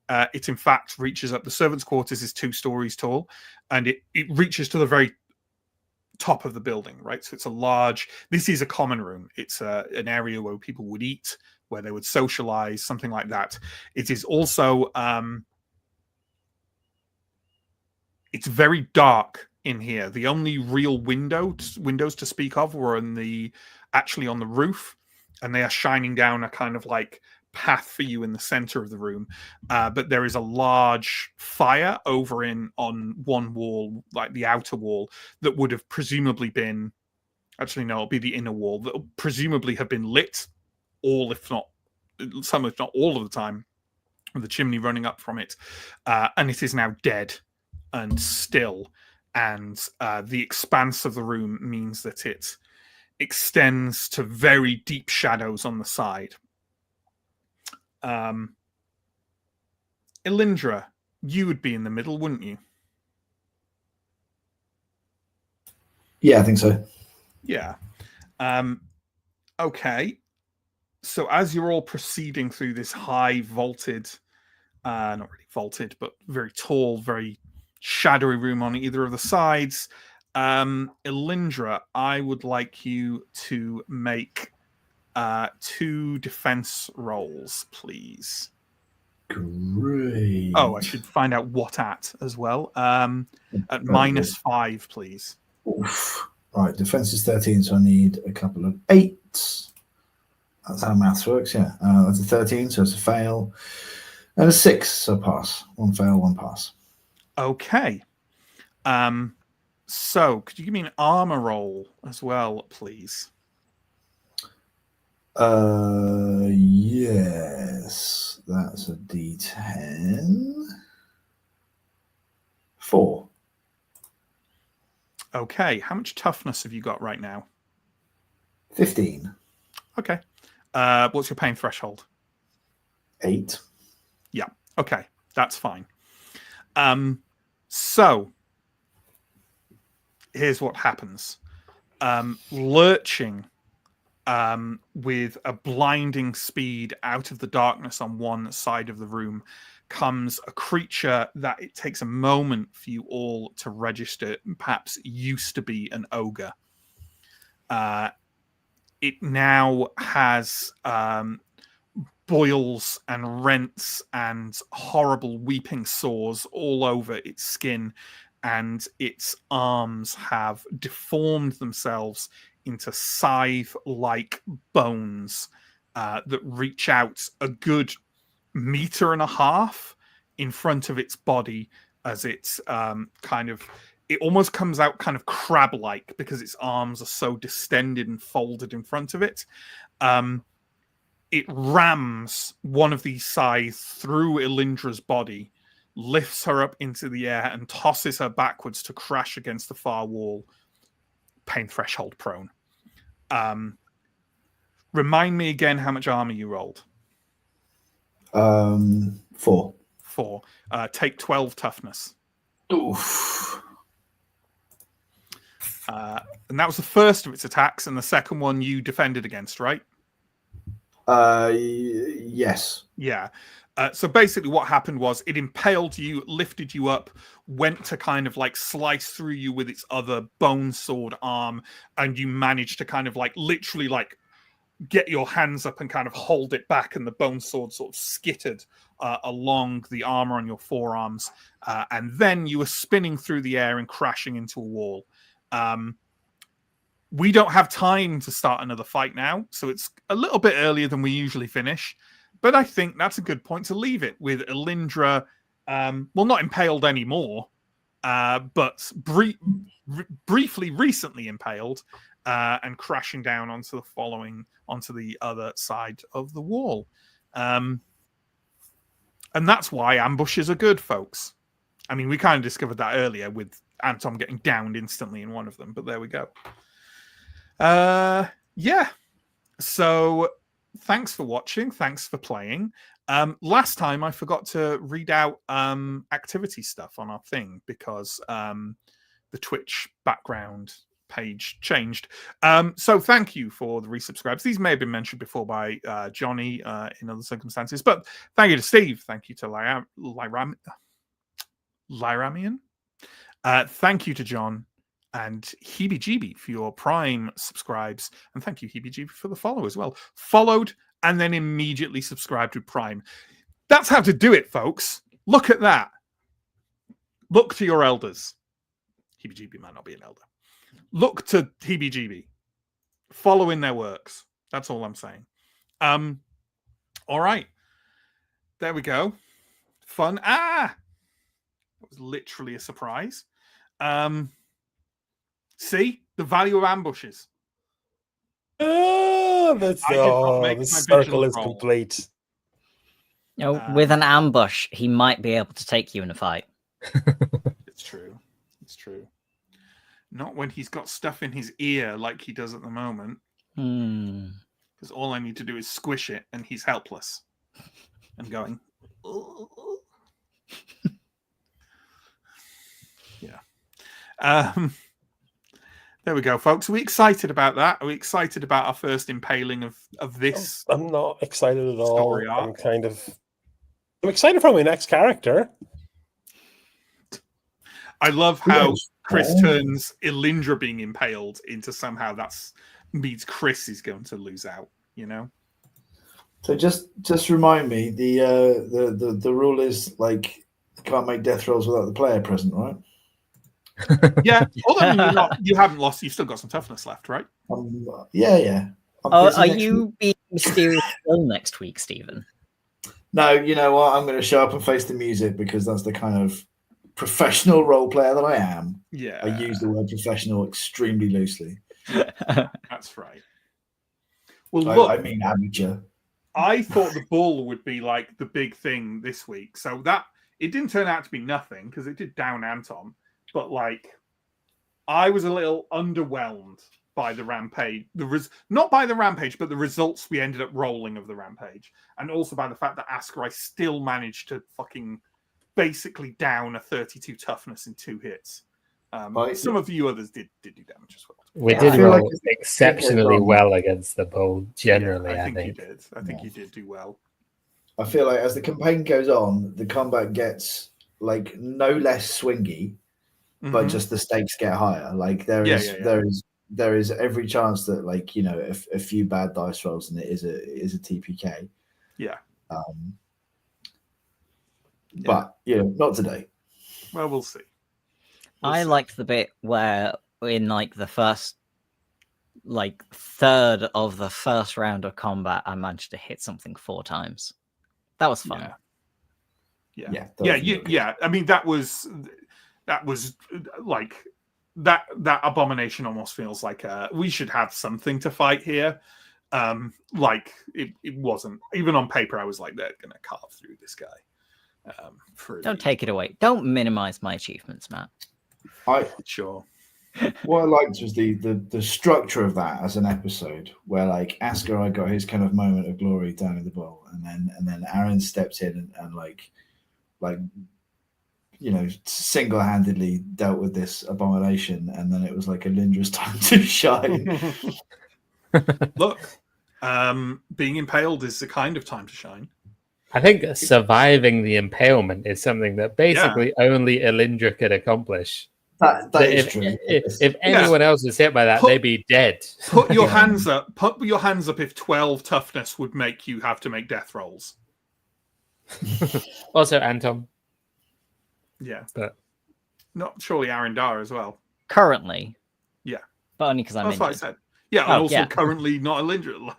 It in fact reaches up. The servants' quarters is 2 stories tall, and it reaches to the very top of the building, right? So it's a large. This is a common room. It's an area where people would eat, where they would socialize, something like that. It is also it's very dark in here. The only real windows to speak of were actually on the roof, and they are shining down a kind of like path for you in the center of the room. But there is a large fire over on one wall, like the outer wall, that would have presumably been... Actually, no, it'll be the inner wall that will presumably have been lit, all if not some, if not all of the time, with the chimney running up from it. And it is now dead and still, and the expanse of the room means that it extends to very deep shadows on the side. Elindra, you would be in the middle, wouldn't you? Yeah, I think so. Yeah. Okay. So as you're all proceeding through this high vaulted, not really vaulted, but very tall, very shadowy room on either of the sides, Elindra, I would like you to make 2 defense rolls, please. Great. Oh, I should find out what at as well. At -5, please. Oof. Right, defense is 13, so I need a couple of 8s. That's how maths works, yeah. That's a 13, so it's a fail. And a 6, so pass. 1 fail, 1 pass. Okay. So could you give me an armor roll as well, please? Yes. That's a D10. 4. Okay. How much toughness have you got right now? 15. Okay. What's your pain threshold? 8. Yeah. Okay. That's fine. So here's what happens. Lurching with a blinding speed out of the darkness on one side of the room comes a creature that it takes a moment for you all to register, perhaps used to be an ogre. It now has boils and rents and horrible weeping sores all over its skin, and its arms have deformed themselves into scythe-like bones that reach out a good 1.5 meters in front of its body as it's it almost comes out kind of crab-like because its arms are so distended and folded in front of it. It rams one of these scythes through Elindra's body, lifts her up into the air, and tosses her backwards to crash against the far wall, pain threshold prone. Remind me again how much armor you rolled. 4. 4. Take 12 toughness. Oof. And that was the first of its attacks, and the second one you defended against, right? Yes. Yeah. So basically what happened was it impaled you, lifted you up, went to kind of like slice through you with its other bone sword arm, and you managed to kind of like literally like get your hands up and kind of hold it back, and the bone sword sort of skittered along the armor on your forearms, and then you were spinning through the air and crashing into a wall. We don't have time to start another fight now, so it's a little bit earlier than we usually finish, but I think that's a good point to leave it with Elindra, not impaled anymore, but briefly recently impaled, and crashing down onto the other side of the wall. And that's why ambushes are good, folks. I mean, we kind of discovered that earlier with Anton getting downed instantly in one of them, but there we go. Yeah. So thanks for watching. Thanks for playing. Last time I forgot to read out activity stuff on our thing because the Twitch background page changed. So thank you for the resubscribes. These may have been mentioned before by Johnny in other circumstances, but thank you to Steve. Thank you to Lyramian. Thank you to John and Heebie-Jeebie for your Prime subscribes. And thank you, Heebie-Jeebie, for the follow as well. Followed and then immediately subscribed to Prime. That's how to do it, folks. Look at that. Look to your elders. Heebie-Jeebie might not be an elder. Look to Heebie-Jeebie. Follow in their works. That's all I'm saying. All right. There we go. Fun. That was literally a surprise. See? The value of ambushes. The circle is complete. With an ambush, he might be able to take you in a fight. It's true. It's true. Not when he's got stuff in his ear like he does at the moment. Because all I need to do is squish it and he's helpless. And going... Yeah. There we go, folks. Are we excited about that? Are we excited about our first impaling of this? I'm not excited at all. Story arc? I'm excited for my next character. I love how Chris turns Elindra being impaled into somehow that means Chris is going to lose out, you know? So just remind me, the rule is like you can't make death rolls without the player present, right? Yeah, other than you haven't lost, you've still got some toughness left, right? Yeah. I'm Oh, busy are next you week. being mysterious still next week, Stephen? No, you know what? I'm going to show up and face the music because that's the kind of professional role player that I am. Yeah. I use the word professional extremely loosely. That's right. Well, look, I mean amateur. I thought the bull would be like the big thing this week. So that it didn't turn out to be nothing because it did down Anton. But like, I was a little underwhelmed by the rampage. Not by the rampage, but the results we ended up rolling of the rampage. And also by the fact that Askarai still managed to fucking basically down a 32 toughness in 2 hits. Some of you others did do damage as well. We Yeah, did I feel roll like exceptionally well against the bull, generally, Yeah, I think. you did. I think you did do well. I feel like as the campaign goes on, the combat gets like no less swingy, but Mhm. just the stakes get higher. Like there is every chance that like, you know, a few bad dice rolls and it is a TPK. Yeah. But you know, not today. Well, we'll see. I liked the bit where in like the first third of the first round of combat, I managed to hit something 4 times. That was fun. Yeah. I mean, that was like that abomination almost feels like we should have something to fight here. Like it wasn't even on paper. I was like, they're gonna carve through this guy. Don't take it away. Don't minimize my achievements, Matt. Sure. What I liked was the structure of that as an episode, where like Askarai got his kind of moment of glory down in the bowl, and then Aaron stepped in and like you know, single-handedly dealt with this abomination, and then it was like Alindra's time to shine. Look, being impaled is the kind of time to shine. I think surviving the impalement is something that basically only Elindra could accomplish. That is true. If anyone else was hit by that, they'd be dead. Put your hands up. Put your hands up if 12 toughness would make you have to make death rolls. Also, Anton. Yeah, but not surely Arendar as well. Currently, yeah, but only because I'm that's injured. what I said. Yeah, and also currently not Elindra.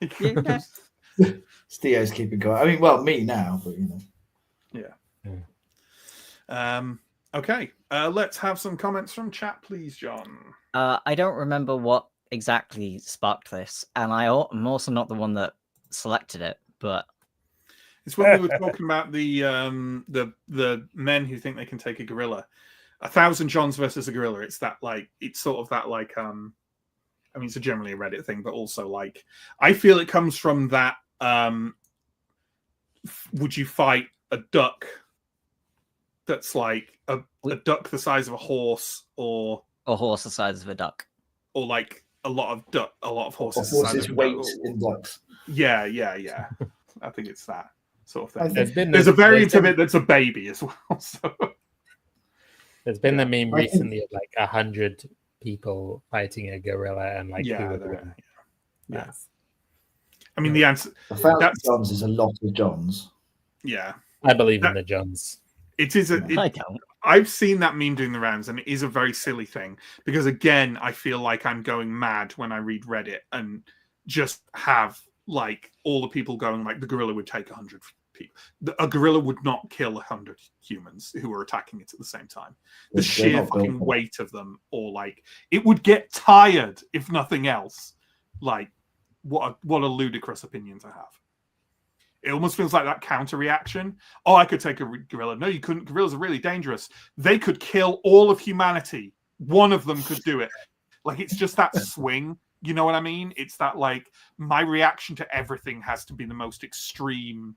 Like, Steo's keeping going. I mean, well, me now, but you know. Yeah. Okay. Let's have some comments from chat, please, John. I don't remember what exactly sparked this, and I'm also not the one that selected it, but it's when we were talking about the men who think they can take a gorilla. 1,000 Johns versus a gorilla. It's that like it's sort of that like I mean, it's generally a Reddit thing, but also like I feel it comes from that. Would you fight a duck that's like a duck the size of a horse, or a horse the size of a duck, or like a lot of horses. Horses' weight in ducks. Yeah. I think it's that sort of thing. There's a variant of it that's a baby as well. So. There's been the meme recently of like 100 people fighting a gorilla and like yeah. I mean, the answer. 1,000 Johns is a lot of Johns. Yeah, I believe in the Johns. It is. I don't. I've seen that meme doing the rounds, and it is a very silly thing because, again, I feel like I'm going mad when I read Reddit and just have like all the people going like the gorilla would take 100 people. A gorilla would not kill 100 humans who are attacking it at the same time. The sheer fucking weight of them, or like it would get tired if nothing else. Like what a ludicrous opinion to have. It almost feels like that counter reaction. Oh, I could take a gorilla. No, you couldn't. Gorillas are really dangerous. They could kill all of humanity. One of them could do it. Like, it's just that swing. You know what I mean? It's that, like, my reaction to everything has to be the most extreme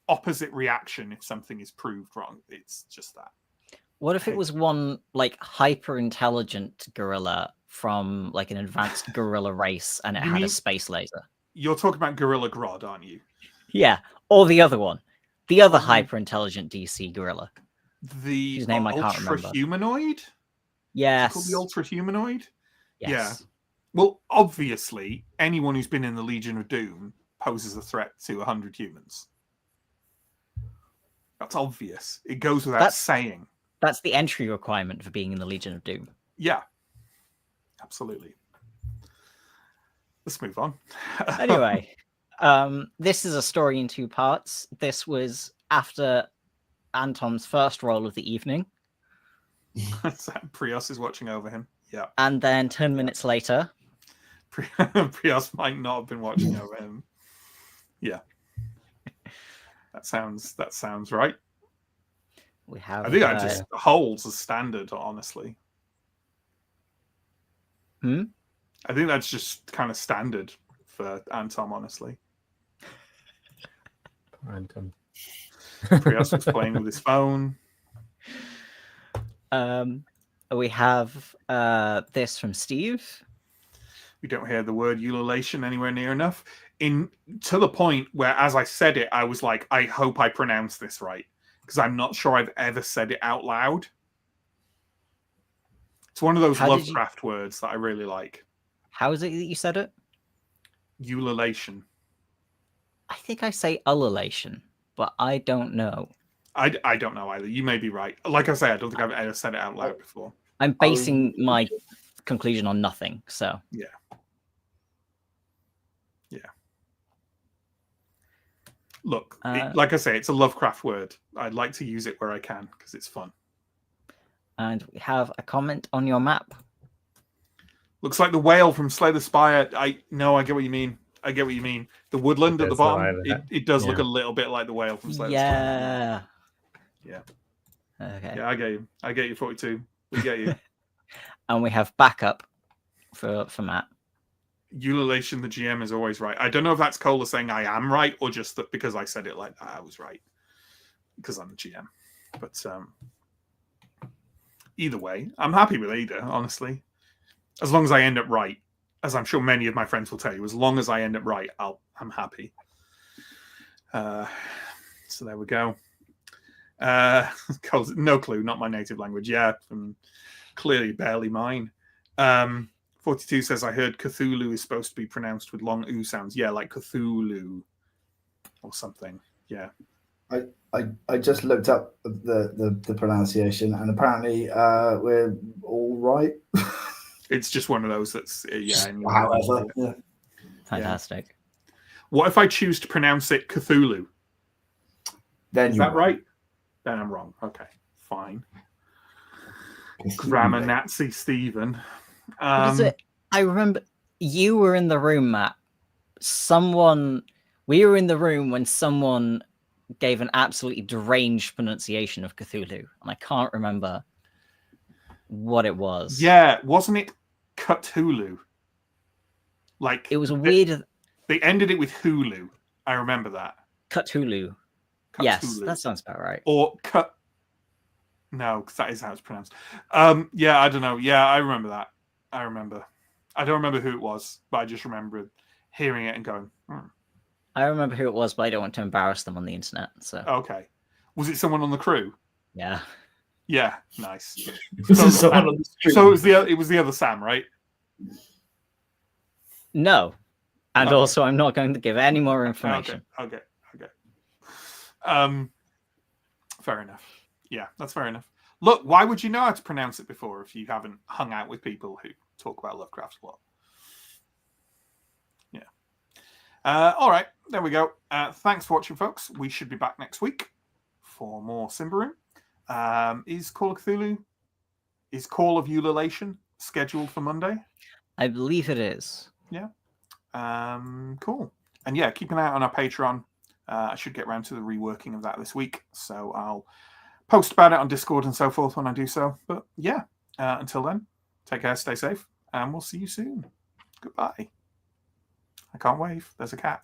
opposite reaction if something is proved wrong. It's just that. What if it was one, like, hyper-intelligent gorilla from, like, an advanced gorilla race and it had a space laser? You're talking about Gorilla Grodd, aren't you? Yeah, or the other one. The other hyper-intelligent DC gorilla. Whose name I can't remember. Ultra-humanoid? Yes. Called the Ultra-humanoid? Yes. Yeah. Well, obviously, anyone who's been in the Legion of Doom, poses a threat to 100 humans. That's obvious. It goes without saying. That's the entry requirement for being in the Legion of Doom. Yeah, absolutely. Let's move on. Anyway, this is a story in 2 parts. This was after Antom's first roll of the evening. Prios is watching over him. Yeah. And then 10 minutes later. Prios might not have been watching over him. Yeah. That sounds right. We have. I think that just holds as standard, honestly. I think that's just kind of standard for Anton, honestly. Anton. Prios was playing with his phone. We have this from Steve. We don't hear the word ululation anywhere near enough. To the point where, as I said it, I was like, I hope I pronounce this right, because I'm not sure I've ever said it out loud. It's one of those Lovecraft words that I really like. How is it that you said it? Ululation. I think I say ululation, but I don't know. I don't know either. You may be right. Like I say, I don't think I've ever said it out loud before. I'm basing my conclusion on nothing, so. Yeah. Look, like I say, it's a Lovecraft word. I'd like to use it where I can because it's fun. And we have a comment on your map. Looks like the whale from Slay the Spire. I get what you mean. I get what you mean. The woodland at the bottom, it does look a little bit like the whale from Slay the Spire. Yeah. Okay. Yeah, I get you. I get you, 42. We get you. And we have backup for Matt. Ululation, the GM is always right. I don't know if that's Cola saying I am right or just that because I said it like that, I was right. Because I'm the GM. But either way, I'm happy with either, honestly. As long as I end up right. As I'm sure many of my friends will tell you, as long as I end up right, I'm happy. So there we go. No clue, not my native language. Yeah, clearly barely mine. 42 says, I heard Cthulhu is supposed to be pronounced with long oo sounds. Yeah, like Cthulhu or something. Yeah. I just looked up the pronunciation, and apparently we're all right. It's just one of those that's However, yeah. Fantastic. Yeah. What if I choose to pronounce it Cthulhu? Then is that right? Then I'm wrong. Okay, fine. Grammar Nazi Stephen. What is it? I remember you were in the room, Matt. We were in the room when someone gave an absolutely deranged pronunciation of Cthulhu, and I can't remember what it was. Yeah, wasn't it Cthulhu? Like it was a weird. They ended it with Hulu. I remember that. Cthulhu. Yes, that sounds about right. Or cut. No, because that is how it's pronounced. Yeah, I don't know. Yeah, I remember that. I remember. I don't remember who it was, but I just remember hearing it and going. I remember who it was, but I don't want to embarrass them on the internet. So okay, was it someone on the crew? Yeah. Yeah, nice. So it was the other Sam, right? No, and also I'm not going to give any more information. Okay. Fair enough. Yeah, that's fair enough. Look, why would you know how to pronounce it before if you haven't hung out with people who talk about Lovecraft a lot? Yeah. All right, there we go. Thanks for watching, folks. We should be back next week for more Symbaroum. Is Call of Cthulhu, is Call of Ululation scheduled for Monday? I believe it is. Yeah. Cool. And yeah, keep an eye out on our Patreon. I should get around to the reworking of that this week, so I'll post about it on Discord and so forth when I do so. But yeah, until then, take care, stay safe, and we'll see you soon. Goodbye. I can't wave. There's a cat.